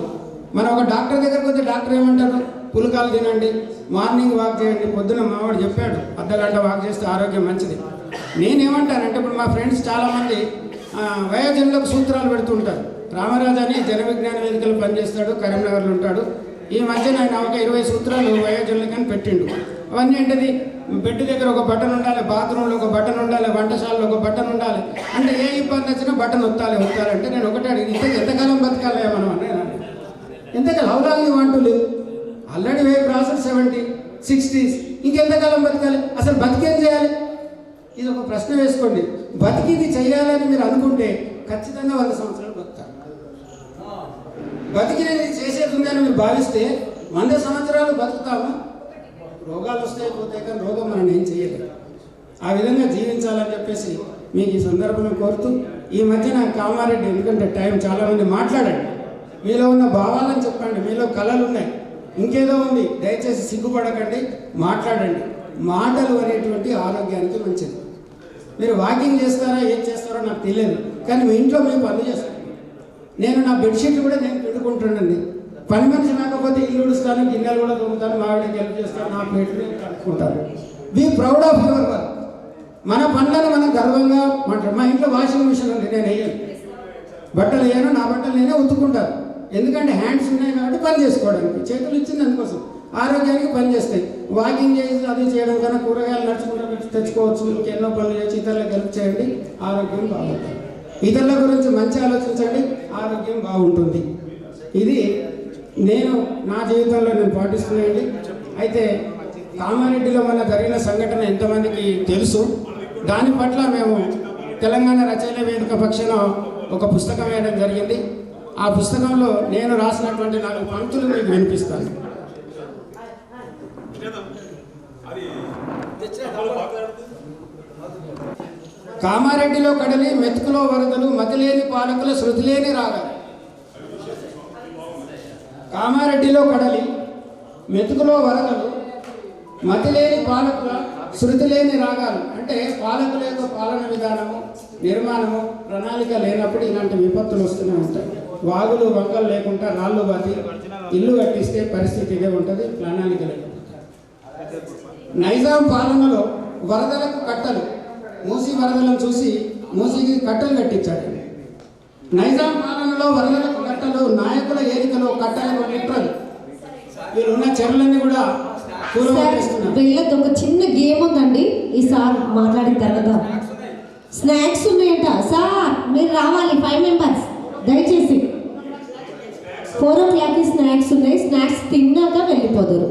మనం ఒక డాక్టర్ దగ్గరకు వస్తే డాక్టర్ ఏమంటారు, పులకాలు తినండి, మార్నింగ్ వాక్ చేయండి. పొద్దున మావాడు చెప్పాడు అర్ధగంట వాక్ చేస్తే ఆరోగ్యం మంచిది. నేనేమంటానంటే ఇప్పుడు మా ఫ్రెండ్స్ చాలామంది వయోజనులకు సూత్రాలు పెడుతుంటారు. రామరాజు అని జన విజ్ఞాన వేదికలు పనిచేస్తాడు, కరీంనగర్లో ఉంటాడు. ఈ మధ్యన ఆయన ఒక 20 సూత్రాలు వయోజనులకని పెట్టిండు. అవన్నీ ఏంటిది, బెడ్ దగ్గర ఒక బటన్ ఉండాలి, బాత్రూంలో ఒక బటన్ ఉండాలి, వంటశాలలో ఒక బటన్ ఉండాలి. అంటే ఏ ఇబ్బంది వచ్చినా బటన్ ఒత్తాలి అంటే నేను ఒకటే అడిగి ఎంతకాలం బతకాలి మనం అన్నాను. ఎంతకాలం how long you want to live? Already we crossed 70, 60s. ఇంకెంతకాలం బతకాలి? అసలు బతికేం చేయాలి? ఇది ఒక ప్రశ్న వేసుకోండి. బతికిది చేయాలని మీరు అనుకుంటే ఖచ్చితంగా 100 సంవత్సరాలు బతుకుతారు. బతికినది చేసేది ఉందని మీరు భావిస్తే 100 సంవత్సరాలు బతుకుతామా? రోగాలు వస్తాయి పోతాయి కానీ రోగం మనం ఏం చేయలేదు. ఆ విధంగా జీవించాలని చెప్పేసి మీకు ఈ సందర్భంగా కోరుతూ, ఈ మధ్యన కామారెడ్డి, ఎందుకంటే టైం చాలామంది మాట్లాడండి, మీలో ఉన్న భావాలను చెప్పండి, మీలో కళలు ఉన్నాయి, ఇంకేదో ఉంది, దయచేసి సిగ్గుపడకండి, మాట్లాడండి. మాటలు అనేటువంటి ఆరోగ్యానికి మంచిది. మీరు వాకింగ్ చేస్తారా ఏం చేస్తారో నాకు తెలియదు, కానీ మీ ఇంట్లో మేము పనులు చేస్తాను. నేను నా బెడ్షీట్లు కూడా నేను పెట్టుకుంటానండి. పని మనిషి రాకపోతే ఇల్లు ఉడుస్తాను, గిన్నెలు కూడా తోముతాను, మావిడికి హెల్ప్ చేస్తాను, నా ప్లేట్లు కట్టుకుంటాను. Be proud of your work. మన పనులను మనం గర్వంగా మాట్లాడు. మా ఇంట్లో వాషింగ్ మిషన్ ఉంది, నేను వేయను, బట్టలు వేయను, నా బట్టలు నేనే ఉతుక్కుంటాను. ఎందుకంటే హ్యాండ్స్ ఉన్నాయి కాబట్టి పని చేసుకోవడానికి, చేతులు ఇచ్చింది అందుకోసం, ఆరోగ్యానికి పని చేస్తాయి. వాకింగ్ చేసి అది చేయడం కన్నా కూరగాయలు నడుచుకుంటూ తెచ్చుకోవచ్చు, ఇంకెన్నో పనులు చేసి ఇతరులకు హెల్ప్ చేయండి, ఆరోగ్యం బాగుంటుంది. ఇతరుల గురించి మంచి ఆలోచించండి, ఆరోగ్యం బాగుంటుంది. ఇది నేను నా జీవితంలో నేను పాటిస్తున్నానండి. అయితే కామారెడ్డిలో మన జరిగిన సంఘటన ఎంతమందికి తెలుసు, దాని పట్ల మేము తెలంగాణ రచయిత వేదిక పక్షాన ఒక పుస్తకం వేయడం జరిగింది. ఆ పుస్తకంలో నేను రాసినటువంటి 4 పంక్తులు మీకు వినిపిస్తాను. కామారెడ్డిలో కడలి, మెతుకులో వరదలు, మతిలేని పాలకుల శృతిలేని రాగాలు. కామారెడ్డిలో కడలి, మెతుకులో వరదలు, మతిలేని పాలకుల శృతిలేని రాగాలు. అంటే పాలకుల యొక్క పాలన విధానము, నిర్మాణము ప్రణాళిక లేనప్పుడు ఇలాంటి విపత్తులు వస్తూనే ఉంటాయి. వాగులు వంకలు లేకుండా రాళ్ళు బాతి ఇల్లు కట్టిస్తే పరిస్థితి ఇదే ఉంటుంది, ప్రణాళిక లేకుండా. నైజాం పాలనలో వరదలకు కట్టలు, మూసీ వరదలను చూసి మూసీకి కట్టలు కట్టించాడు. నైజాం పాలనలో వరదలకు కట్టలు, నాయకుల ఏరికలో కట్టలకు కుట్రలు, వీళ్ళున్న చెరువులన్నీ కూడా కూలగొట్టేస్తున్నారు. వీళ్ళకి ఒక చిన్న గేమ్ ఉందండి. ఈ సార్ మాట్లాడిన తర్వాత స్నాక్స్ ఉన్నాయంట. సార్ మీరు రావాలి, 5 మెంబర్స్ దయచేసి. 4 o'clock స్నాక్స్ ఉన్నాయి, స్నాక్స్ తిన్నాక వెళ్ళిపోతారు.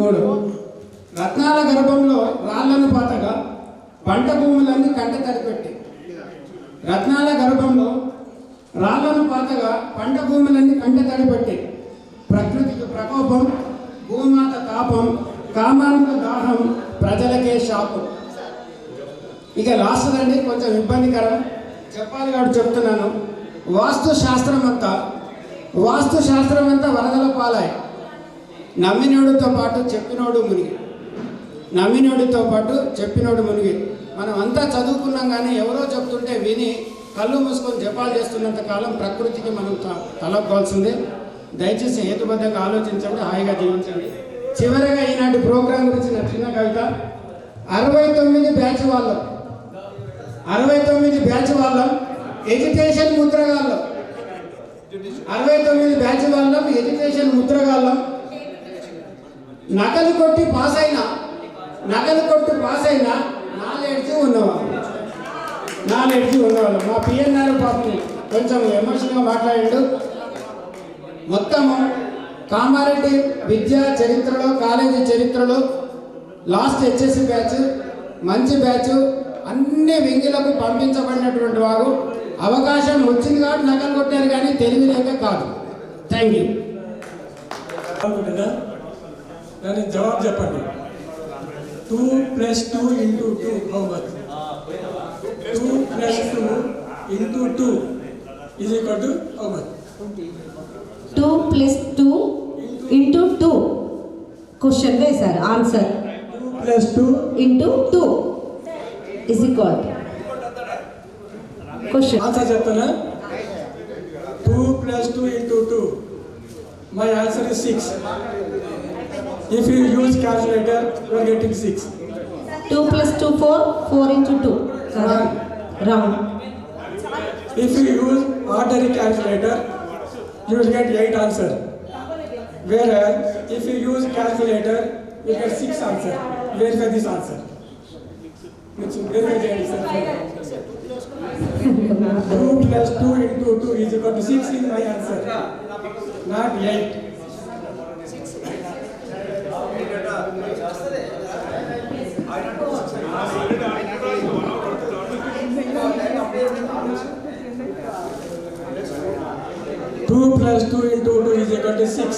3 రత్నాల గర్భంలో రాళ్లను పాతగా పంట భూములన్నీ కంట తడిపెట్టి. రత్నాల గర్భంలో రాళ్లను పాతగా పంట భూములన్నీ కంట తడిపెట్టి. ప్రకృతికి ప్రకోపం, భూమాత తాపం, కామానికి దాహం, ప్రజలకే శాపం. ఇక లాస్ట్ అండి, కొంచెం ఇబ్బందికరం చెప్పాలి కాబట్టి చెప్తున్నాను. వాస్తు శాస్త్రం అంతా వరదల పాలాయి. నమ్మినోడితో పాటు చెప్పినోడు మునిగి. మనం అంతా చదువుకున్నాం కానీ ఎవరో చెప్తుంటే విని కళ్ళు మూసుకొని జపాలు చేస్తున్నంత కాలం ప్రకృతికి మనం తలపోవాల్సిందే. దయచేసి హేతుబద్ధంగా ఆలోచించండి, హాయిగా జీవించండి. చివరిగా ఈనాటి ప్రోగ్రాం గురించి నా చిన్న కవిత. 69 బ్యాచ్ వాళ్ళం ఎడ్యుకేషన్ ముద్రగాళ్ళం. 69 బ్యాచ్ వాళ్ళం ఎడ్యుకేషన్ ముద్రగాళ్ళం. నకలు కొట్టి పాస్ అయినా నాలెడ్జ్ ఉన్నవాళ్ళం. మా పిఎన్ఆర్ పాపని కొంచెం ఎమోషన్గా మాట్లాడాడు. మొత్తము కామారెడ్డి విద్యా చరిత్రలో, కాలేజీ చరిత్రలో లాస్ట్ HSC బ్యాచ్ మంచి బ్యాచ్. అన్ని వింగిలకు పంపించబడినటువంటి వారు. అవకాశం వచ్చింది కాబట్టి నకలు కొట్టారు కానీ తెలివి లేక కాదు. Thank you. దాని జవాబు చెప్పండి. 2 + 2 × 2 how much? 2 + 2 × 2 is equal to how much? 2 + 2 × 2. Question వేశారు, answer 2 + 2 × 2 is equal. Question answer చెప్తానా? 2 + 2 × 2. My answer is 6. If you use calculator, you are getting 6. 2 + 2 4, 4 × 2. Wrong. If you use ordinary calculator, you will get 8 answer. Whereas if you use calculator, you get 6 answer. Verify this answer. Verify the answer. 2 + 2 × 2 is equal to 6 is my answer, not 8. Two plus 2 × 2 is equal to 6.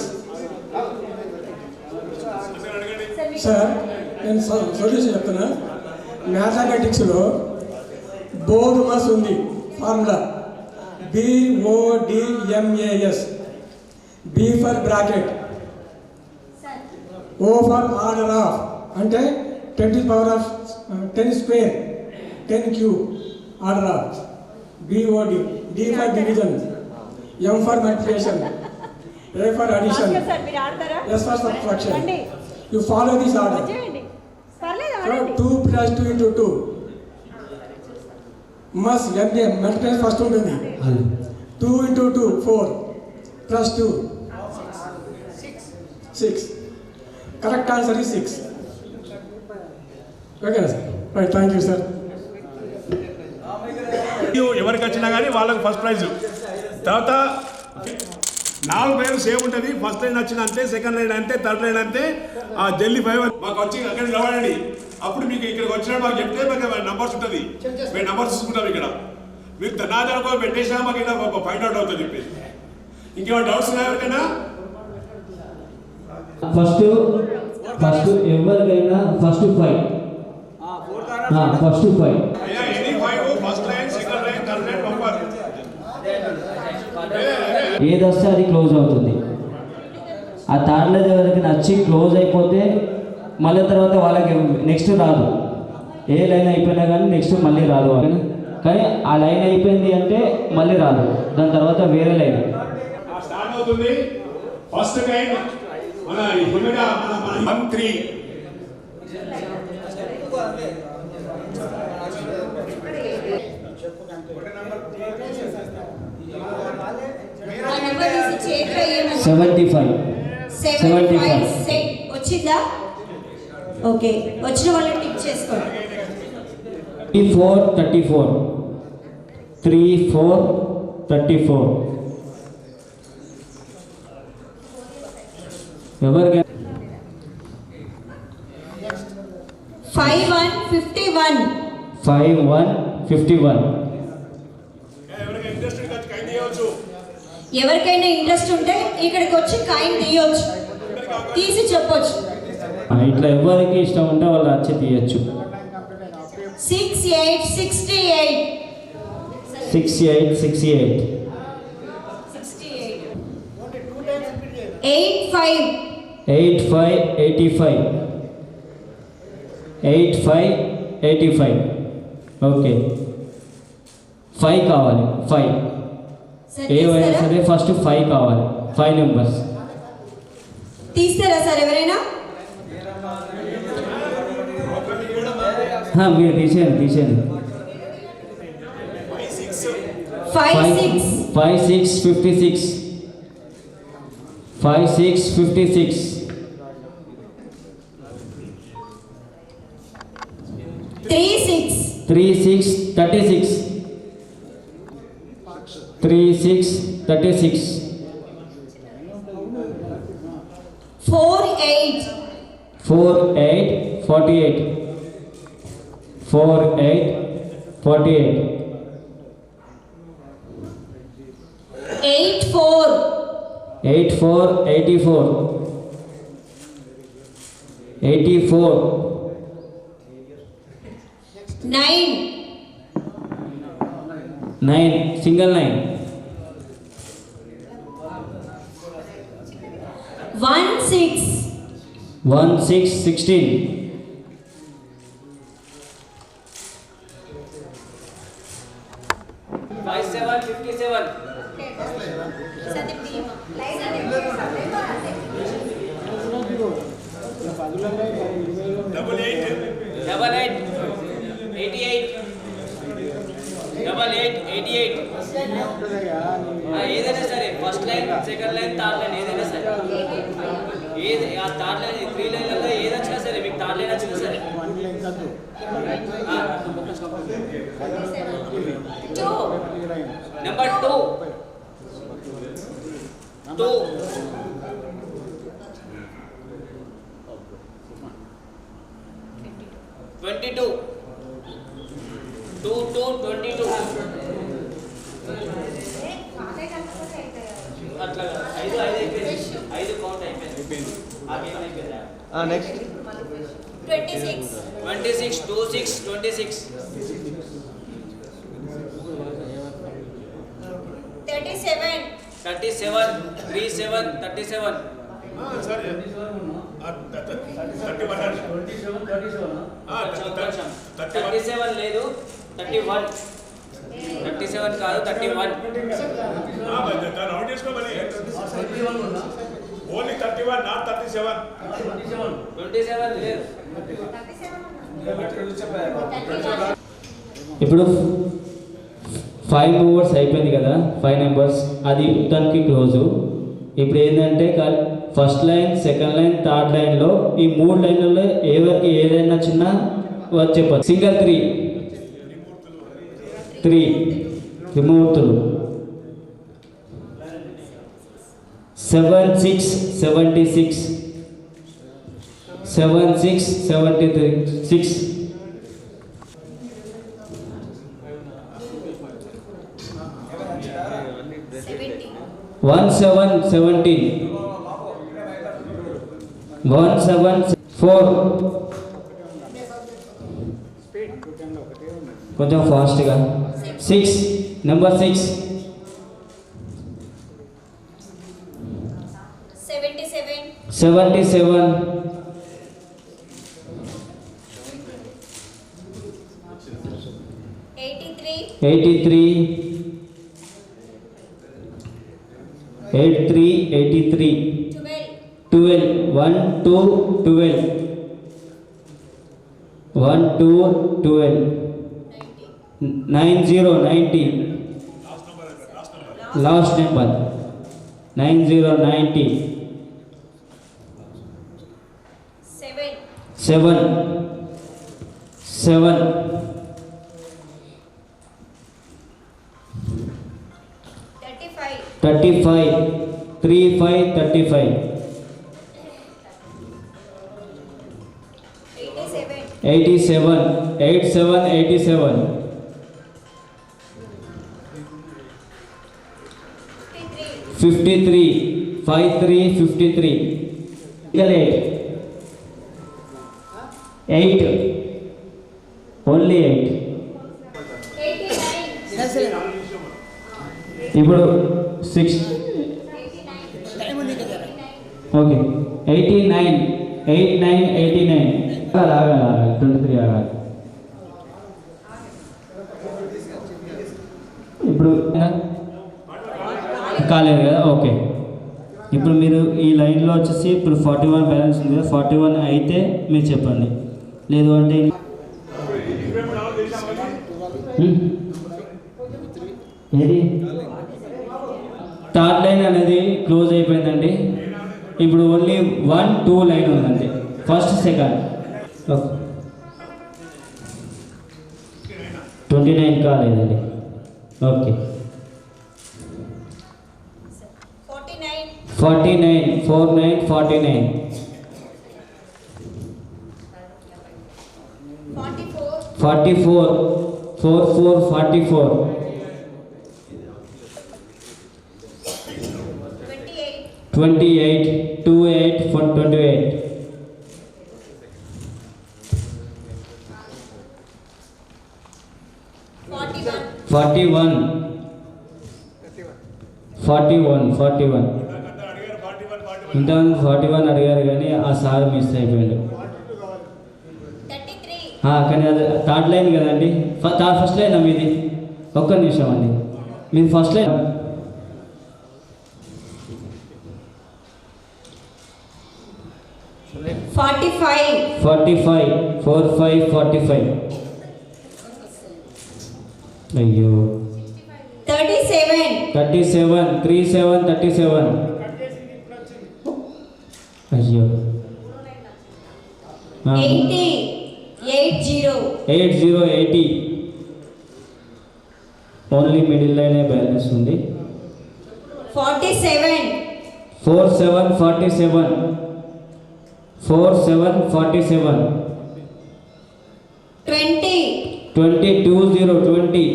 Sir నేను solution చెప్తున్నా. మ్యాథమెటిక్స్లో బోర్డుమస్ ఉంది formula. BODMAS. B for bracket, O for order of అంటే 10 square 10 cube order of BOD. D for division, M for multiplication, A for addition, S for subtraction. You follow this order. So 2 + 2 × 2 must multiply first ఉంటుంది. 2 × 2 4 + 2 6. Correct answer is 6. Okay sir. Right, thank you sir. ఎవరికి వచ్చినా కానీ వాళ్ళకి first prize. తర్వాత 4 line same ఉంటుంది. First line వచ్చిన అంతే, second line అంతే, థర్డ్ లైన్ అంతే. ఆ జల్లి 5 మాకు వచ్చి అక్కడ నిలబడండి. అప్పుడు మీకు ఇక్కడికి వచ్చినట్టు మాకు చెప్తే మాకు నంబర్స్ ఉంటుంది. మేము నంబర్స్ చూసుకుంటాం. ఇక్కడ మీరు ధనాదనకో పెట్టేసినా మాకు ఇలా ఫైండ్ అవుట్ అవుతుంది చెప్పేసి. ఇంకేమైనా డౌట్స్ ఉన్నాయా ఎవరికైనా? ఫస్ట్ ఎవరికైనా ఫస్ట్ 5. అయ్యా any 5 first line, second line, third line number ఏది వస్తే అది క్లోజ్ అవుతుంది. ఆ థర్డ్ లైన్ ఎవరికి నచ్చి క్లోజ్ అయిపోతే మళ్ళీ తర్వాత వాళ్ళకి నెక్స్ట్ రాదు. ఏ లైన్ అయిపోయినా కానీ నెక్స్ట్ మళ్ళీ రాదు ఓకేనా. కానీ ఆ లైన్ అయిపోయింది అంటే మళ్ళీ రాదు, దాని తర్వాత వేరే లైన్ స్టార్ట్ అవుతుంది. ఫస్ట్ కైండ్ మన ఇమ్మీడియట్ మన 1 3 75 వచ్చిందా? ఓకే, వచ్చిన వాళ్ళని టిక్ చేసుకోండి. 34 34 34 34 ఎవరికి 51 51 51 51 ఎవరికైనా ఇంట్రెస్ట్ ఉంటే ఇక్కడికి వచ్చి కాయిన్ తీయొచ్చు, తీసి చెప్పొచ్చు. ఇట్లా ఎవరికి ఇష్టం ఉంటే వాళ్ళు వచ్చి తీయచ్చు. 68 68 68 68 85 85 85 85 85 ఓకే. 5 కావాలి. 5 ఏవైనా సరే ఫస్ట్ 5 కావాలి. 5 నెంబర్స్ తీస్తారా సార్ ఎవరైనా? మీరు తీసేయండి 5 6 5 6 56 5 6 56 3 6 3 6 36 3 6 36 4 8 4 8 48 4 8 48 8 4 8 4 84 84 9 9 single 9 1 6 1 6 16 5 7 57 డబుల్ 8 88 88 ఏదైనా సరే first line second line third line ఏదైనా సరే ఏది ఆ థర్డ్ లైన్ 3 లైన్లలో ఏది వచ్చినా సరే మీకు థర్డ్ లైన్ వచ్చినా సరే 2 నెంబర్ 2 22 2 2 22 అట్లా 5 అయిపోయింది 5 కౌంట్ అయిపోయింది ఆ గేమ్ అయిపోయింది. నెక్స్ట్ 26 26 26 26 37 37 37 37 సరే 37 లేదు 31 37 కాదు 31 రౌండ్ చేసుకోమని ఓన్లీ 31 నాట్ 37 27 లేదు. ఇప్పుడు 5 మెంబర్స్ అయిపోయింది కదా, 5 నెంబర్స్ అది దానికి క్లోజు. ఇప్పుడు ఏంటంటే first line second line third లైన్లో ఈ 3 లైన్లలో ఎవరికి ఏదైనా చిన్న చెప్పచ్చు. సింగల్ 3 త్రిమూర్తులు 7 6 76 7 6 76 1 7 17 1 7 4 కొంచెం ఫాస్ట్గా 6 నెంబర్ 6 77 77 83 12 1 2 12 1 2 12 90 90 last number 90 90 7 35 35 35 87 87 87 53 53 53 8 only 8 ఇప్పుడు 6 ఓకే 89 ఆగాలి 23 ఆగాలి. ఇప్పుడు కాలేదు కదా, ఓకే. ఇప్పుడు మీరు ఈ లైన్లో వచ్చేసి ఇప్పుడు 41 బ్యాలెన్స్ ఉంది కదా, 41 అయితే మీరు చెప్పండి, లేదు అంటే ఏది థర్డ్ లైన్ అనేది క్లోజ్ అయిపోయిందండి. ఇప్పుడు ఓన్లీ 1 2 లైన్ ఉందండి, ఫస్ట్ సెకండ్. 29 కాలేదండి, ఓకే. 49 49 49 44 44 44 28 28 28 41 ఇంత 41 అడిగారు కానీ ఆ సార్ మిస్ అయిపోయాడు. కానీ అది థర్డ్ లైన్ కదండి, ఫస్ట్ లైన్ మీది. ఒక్క నిమిషం అండి, మీది ఫస్ట్ లైన్. 45 45 45 45 అయ్యో 37 37 37 37 అయ్యో 80 80 ఓన్లీ మిడిల్ లైనే బ్యాలెన్స్ ఉంది. 47 47 47 47 47 20 20 20 20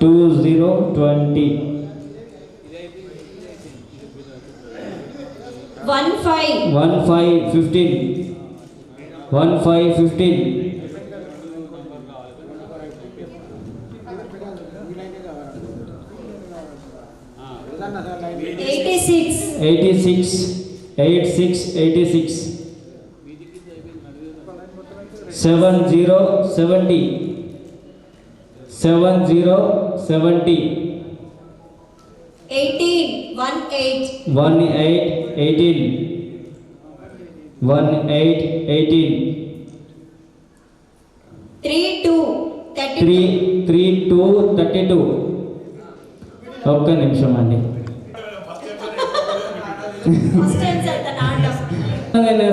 20 20 15 15 15 15 15 86 86 86 86 70 70 70 70 18 18 18 32 32 ఒక్క నిమిషం అండి.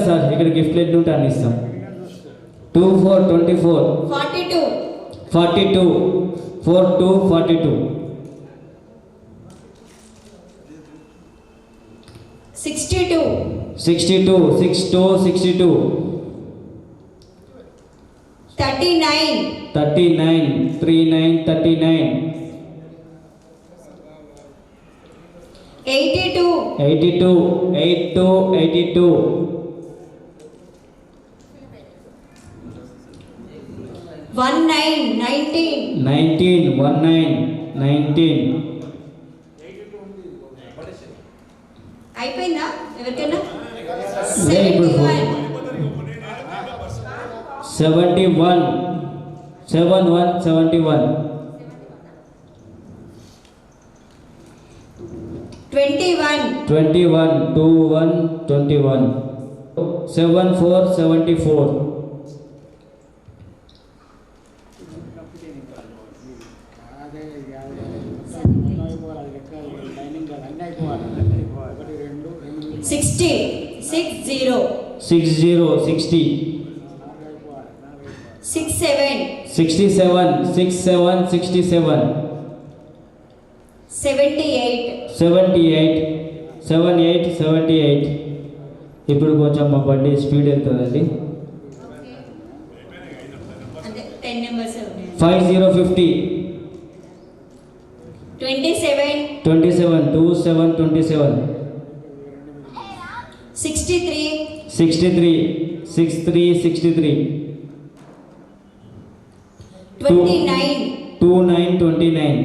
సార్ ఇక్కడ గిఫ్ట్ ఎట్లా ఉంటే అన్ని ఇస్తాం. 24 24 42 42 42 42 62 62 62 62 39 39 39 39 82 82 82 82 19 19 19 అయిపోయిందా ఎవరికైనా? 71 7171. 21. 21. 7474. 60. 60. 60. 67. 67. 67. 78. 78. ఇప్పుడు కొంచెం మా బండి స్పీడ్ వెళ్తుందండి. అంటే 10 నెంబర్స్ 5050. 27. 27. 63. 63. 29. 29.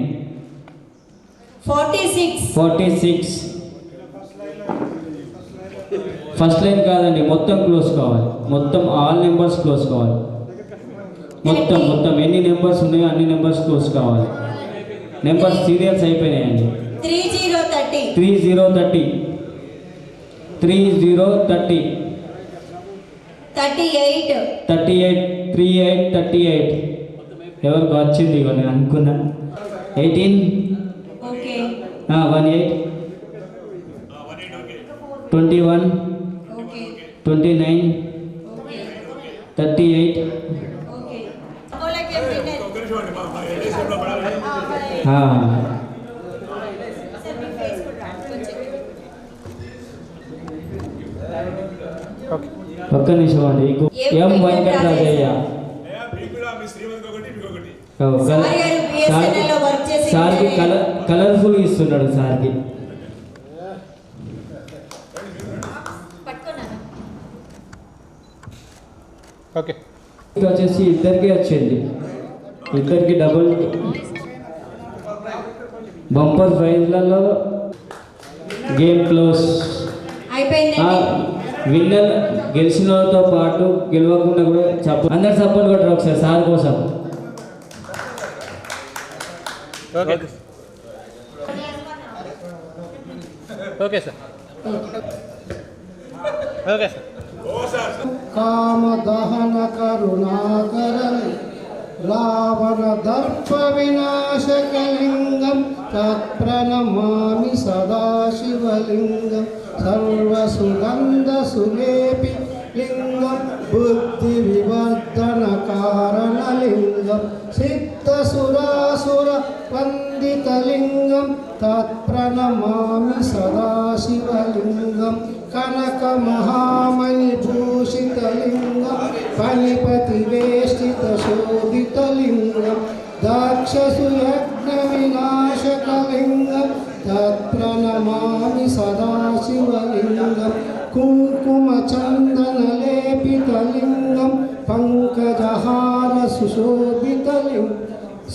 46. ఫస్ట్ లైన్ కాదండి, మొత్తం క్లోజ్ కావాలి. మొత్తం ఆల్ నెంబర్స్ క్లోజ్ కావాలి. మొత్తం ఎన్ని నెంబర్స్ ఉన్నాయో అన్ని నెంబర్స్ క్లోజ్ కావాలి. నెంబర్స్ సీరియల్స్ అయిపోయినాయండి. 3030. 3030. 38. 38. ఎవరికి వచ్చింది నేను అనుకున్నా. 18. ఓకే. 18. 21. ఓకే. 29. ఓకే. 38. ఓకే. అమోలకి ఏం విన్నర్? ఒక్క నిమిషం అండి. ఎం వెంకటరాజయ్య. సార్కి కలర్ఫుల్ ఇస్తున్నాడు సార్కి. ఓకే. వచ్చేసి ఇద్దరికి వచ్చింది. ఇద్దరికి డబుల్ బంపర్ ప్రైజ్లలో గేమ్ క్లోజ్ అయిపోయిందండి. విన్నర్ గెలిచిన వాళ్ళతో పాటు గెలవకుండా కూడా అందరు సపోర్ట్ కొట్టరు ఒకసారి సార్ కోసం. Okay sir. కామ దహన కరుణాకరం రావణ దర్ప వినాశకలింగం తత్ప్రణమామి సదాశివలింగం సర్వసుగంధ సులేపి లింగం బుద్ధి వివర్ధన కారణలింగం సిద్ధసురాసుర వందితలింగం తత్ప్రణమామి సదాశివలింగం కనక మహామణి భూషితలింగం ఫణిపతి వేష్టిత శోభితలింగం దాక్షసు యజ్ఞ వినాశకలింగం తత్ప్రణమామి సదాశివలింగం కుంకుమ చందన లేపితలింగం పంకజహార సుశోభితలింగం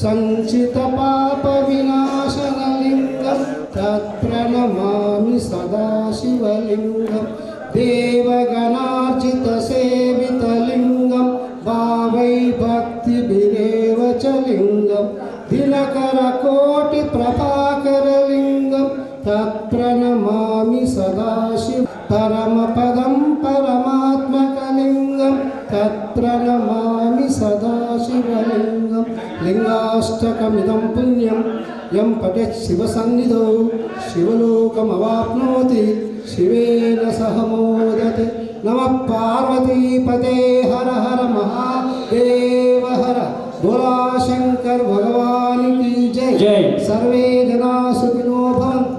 సంచిత పాప వినాశనలింగం తత్ప్రణమామి సదాశివలింగం దేవగణార్జిత సేవితలింగం భావై భక్తిభిరేవ చ లింగం దినకర కోటి ప్రభాకరలింగం తత్ప్రణమామి సదాశివ పరమపదం పరమాత్మకలింగం తత్ప్రణమామి సదాశివలింగం లింగాష్టకమిదం పుణ్యం యం పఠేత్ శివసన్నిధౌ శివలోకమవాప్నోతి శివేన సహ మోదతే నమః పార్వతీపతే హర హర మహాదేవ హర బోలా శంకర్ భగవాన్ की जय सर्वे जना सुखिनो भवन्तु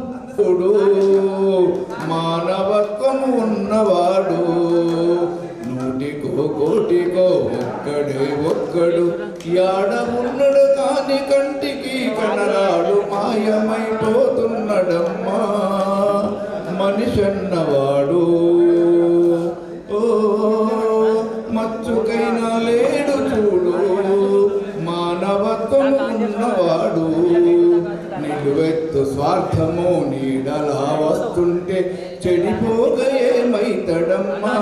మానవత్వం ఉన్నవాడు నూటికో కోటికో ఒక్కడు యాడ ఉన్నడు కాని కంటికి కనరాడు మాయమైపోతున్నడమ్మా మనిషన్నవాడు ఓ మచ్చుకైనా లేడు చూడు మానవత్వం ఉన్నవాడు నిలువెత్తు స్వార్థము నీడలా వస్తుంటే చెడిపోగ ఏమైతడమ్మా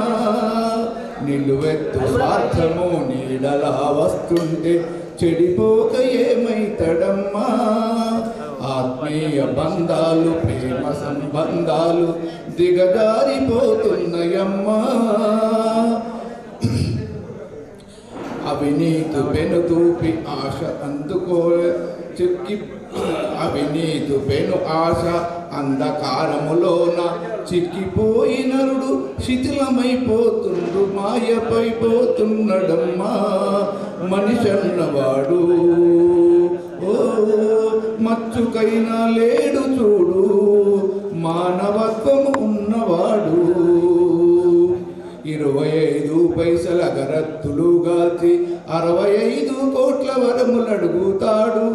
నిలువెత్తు స్వార్థము నీడలా వస్తుంటే చెడిపోక ఏమైతడమ్మా ఆత్మీయ బంధాలు ప్రేమ సంబంధాలు దిగజారిపోతున్నాయమ్మా అవినీతి పెనుతూపి ఆశ అందుకో చెక్కి అవినీతి పెను ఆశ అంధకారములోన చిక్కిపోయినరుడు శిథిలమైపోతుండు మాయపైపోతున్నడమ్మా మనిషన్నవాడు ఓ మచ్చుకైనా లేడు చూడు మానవత్వము ఉన్నవాడు 25 పైసల గరత్తులు గాల్చి 65 కోట్ల వరములడుగుతాడు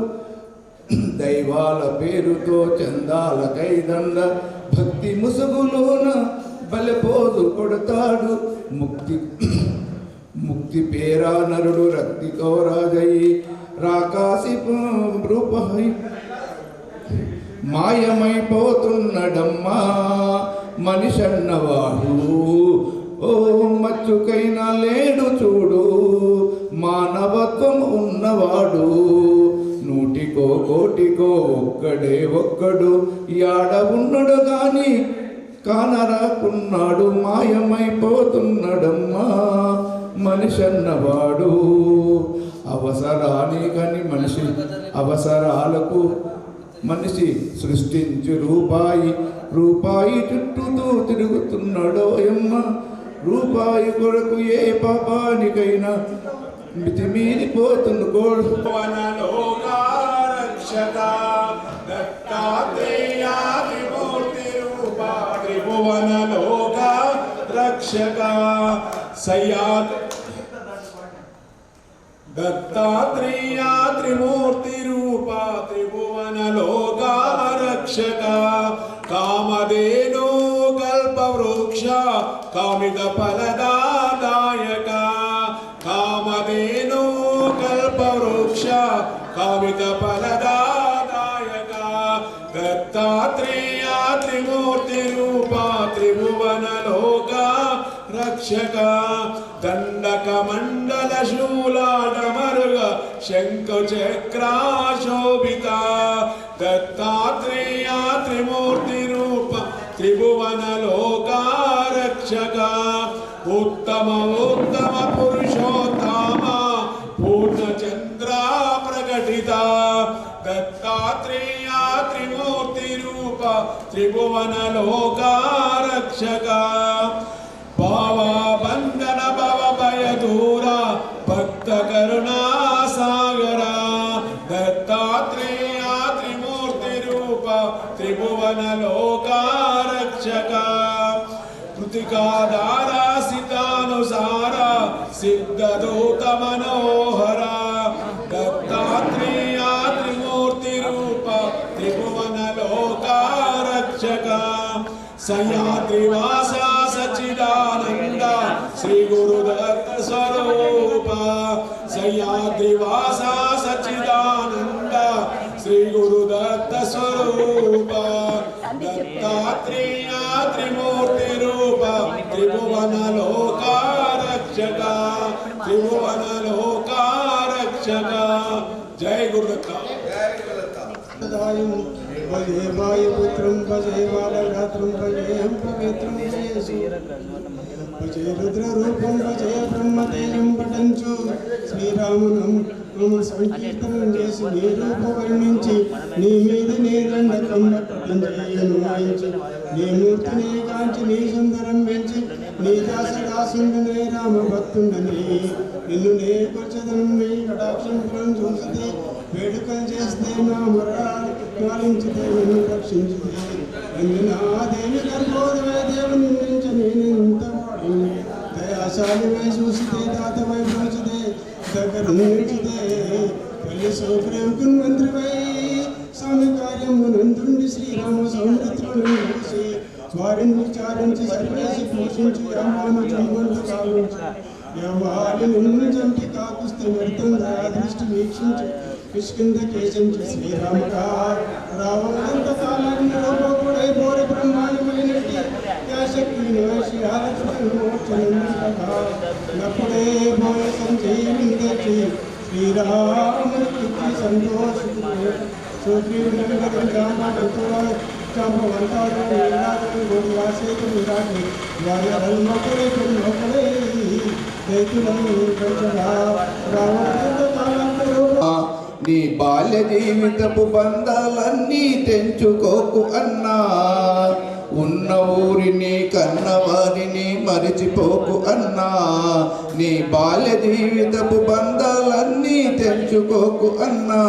దైవాల పేరుతో చందాల కైదండ భక్తి ముసుగులోన బలపోదు కొడతాడు ముక్తి పేరా నరుడు రక్తితో రాజయి రాకాసి రూపహై మాయమైపోతున్నడమ్మా మనిషన్నవాడు ఓ మచ్చుకైనా లేడు చూడు మానవత్వం ఉన్నవాడు నూటికో కోటికో ఒక్కడు యాడ ఉన్నాడు గాని కానరాకున్నాడు మాయమైపోతున్నడమ్మా మనిషన్నవాడు అవసరానికని మనిషి అవసరాలకు మనిషి సృష్టించి రూపాయి చుట్టూతో తిరుగుతున్నాడో అమ్మ రూపాయి కొరకు ఏ పాపానికైనా మితిమీరిపోతుంది త్రిభువన లోక రక్షక దత్తాత్రేయ త్రిమూర్తి రూప త్రిభువన లోక రక్షక కామధేను కల్పవృక్ష కామిత ఫలదాయక కామధేను కల్పవృక్ష కామిత ఫలదాయక దత్తాత్రేయ త్రిమూర్తి రూప త్రిభువన లోక రక్షక దండక మండల శూలాడమరుగ శంకు చక్రాశోభిత దత్తాత్రేయ త్రిమూర్తి రూప త్రిభువన లోక రక్షక ఉత్తమ పురుషోత్తమ పూర్ణచంద్ర ప్రకటిత దత్తాత్రేయ త్రిమూర్తి రూప త్రిభువన లోక రక్షక భావబంధన భవభయ దూర భక్త కరుణా సాగర దత్తాత్రేయ త్రిమూర్తి రూప త్రిభువన లోక రక్షక కృతికాధార సితానుసార సిద్ధదూత మనోహర దత్తాత్రేయ త్రిమూర్తి రూప త్రిభువన లోక రక్షక సయాద్రివాస సచిదానంద శ్రీ గురుదత్త స్వరూప సయాద్రివాస సచిదానంద శ్రీ గురుదత్త స్వరూప దత్తాత్రేయ త్రిమూర్తి రూప త్రిభువన లోక రక్షక త్రిభువన లోక రక్షక జై గురుదత్త భజే వాయుపుత్రం భజే బాలగాత్రం భజేయం పవిత్రం భజే రుద్రరూపం భజే బ్రహ్మతేజం పఠంచు శ్రీరామనం సంకీర్తనం చేసి నీ రూప వర్ణించి నీ మీద నీ దండకం పట్టించి నీ మూర్తిని కాంచి నీ సుందరం పెంచి నీ దాసదాసుండనే రామ భక్తుండని నిన్ను నే కొచ్చదనం నీ కటాక్షం చూస్తే వేడుకలు చేస్తే నా మరణించితే నిన్ను రక్షించితే నా దేవి గర్భోదవే దేవుని నుంచి నేనెంత వాడిని దయాశాలివై చూసితే దాతవై పోచితే దగ్గర నిలిచితే పల్లి సౌకర్యంకు మంత్రివై స్వామి కార్యము నందుండి శ్రీరామ సౌమిత్రులను కలిసి వారిని విచారించి సరివేసి పోషించి అమ్మాను చంపంత కావించి ఎవరి నిన్ను చంపి కాకుస్తే వ్యర్థంగా దృష్టి వీక్షించి కిష్కింద కేశించి శ్రీరాముడా రావణంత కాలాన్ని రూపకుడై బోరి బ్రహ్మాండమైనట్టి యాశక్తి నివేశి ఆలచుడై మోక్షనందుగా నప్పుడే బోయ సంజీవిని తెచ్చి श्री राम की संतोष सुग्रीव नंदन राम जांबवंता गोवासे विराटे वाया हनुमकरे कुलमकरे दैतुलंग कंचना रावण నీ బాల్య జీవితపు బంధాలన్నీ తెంచుకోకు అన్నా, ఉన్న ఊరిని కన్నవారిని మరిచిపోకు అన్నా. నీ బాల్య జీవితపు బంధాలన్నీ తెంచుకోకు అన్నా.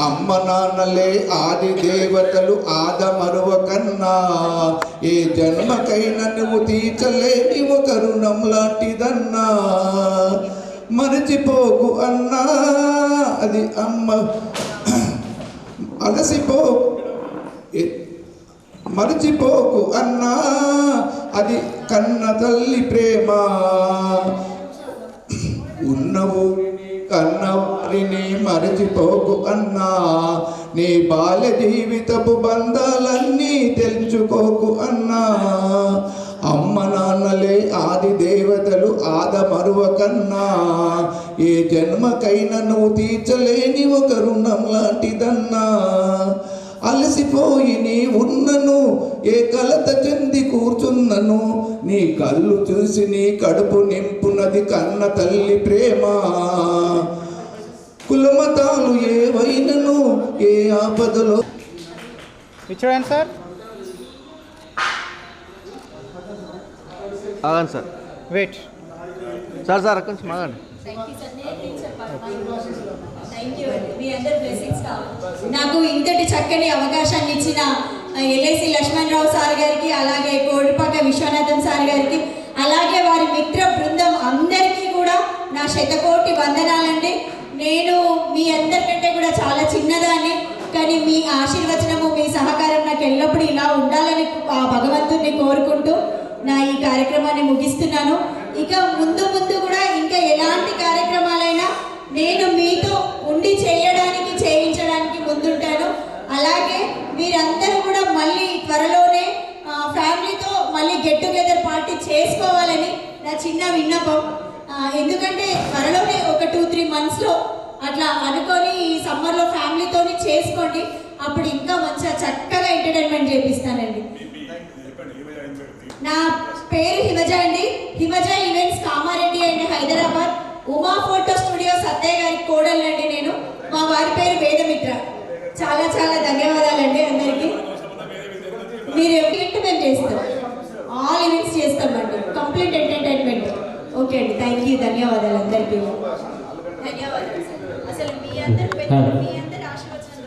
అమ్మ నాన్నలే ఆది దేవతలు ఆదమరువ కన్నా. ఏ జన్మకైనా నువ్వు తీర్చలేని ఒక రుణం లాంటిదన్నా. మరచిపోకు అన్నా, అది అమ్మ అలసిపోకు, మరచిపోకు అన్నా, అది కన్న తల్లి ప్రేమ. ఉన్నవు కన్నవారిని మరచిపోకు అన్నా. నీ బాల్య జీవితపు బంధాలన్నీ తెలుసుకోకు అన్నా. అమ్మ నాన్నలే ఆది దేవతలు ఆదమరువ కన్నా. ఏ జన్మకైనా నువ్వు తీర్చలేని ఒక రుణం లాంటిదన్నా. అలసిపోయి నీ ఉన్నను ఏ కలత చెంది కూర్చున్నను. నీ కళ్ళు చూసి నీ కడుపు నింపునది కన్న తల్లి ప్రేమ. కులమతాలు ఏవైనను ఏ ఆపదలో చూడండి సార్. ఆగండి సార్, వెయిట్ సార్ సార్ అక్కడి నుంచి ఆగండి. నాకు ఇంతటి చక్కని అవకాశాన్ని ఇచ్చిన ఎల్ఐసి లక్ష్మణరావు సార్ గారికి, అలాగే కోడిపాక విశ్వనాథం సార్ గారికి, అలాగే వారి మిత్ర బృందం అందరికీ కూడా నా శతకోటి వందనాలండి. నేను మీ అందరికంటే కూడా చాలా చిన్నదాన్ని, కానీ మీ ఆశీర్వచనము మీ సహకారం నాకు ఎల్లప్పుడూ ఇలా ఉండాలని ఆ భగవంతుడిని కోరుకుంటూ నా ఈ కార్యక్రమాన్ని ముగిస్తున్నాను. ఇక ముందు ముందు కూడా ఇంకా ఎలాంటి కార్యక్రమాలైనా నేను మీతో ఉండి చేయించడానికి ముందుంటాను. అలాగే మీరందరూ కూడా మళ్ళీ త్వరలోనే ఫ్యామిలీతో మళ్ళీ గెట్ టుగెదర్ పార్టీ చేసుకోవాలని నా చిన్న విన్నపం. ఎందుకంటే త్వరలోనే ఒక 2-3 monthsలో అట్లా అనుకొని ఈ సమ్మర్లో ఫ్యామిలీతోని చేసుకోండి. అప్పుడు ఇంకా మంచిగా చక్కగా ఎంటర్టైన్మెంట్ చేపిస్తానండి. నా పేరు హిమజ అండి. Himaja events Kamareddy and Hyderabad. Uma photo studio Sattayya గారి కోడలండి నేను. మా వారి పేరు వేదమిత్ర. చాలా చాలా ధన్యవాదాలండి అందరికీ. మీరు ఈవెంట్ మేము చేస్తాం, ఆల్ ఈవెంట్స్ చేస్తామండి, కంప్లీట్ ఎంటర్టైన్మెంట్. ఓకే అండి, థ్యాంక్ యూ, ధన్యవాదాలు అందరికీ. ధన్యవాదాలు సార్. అసలు మీ అందరి ఆశీర్వచనం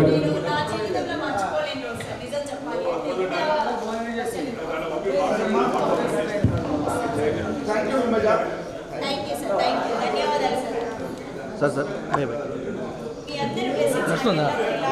నేను నా జీవితంలో మర్చిపోలేను రోజు సార్, నిజం చెప్పాలి అంటే. Thank you sir, thank you, ధన్యవాదాలు సార్. సార్ సార్ మీ అందరి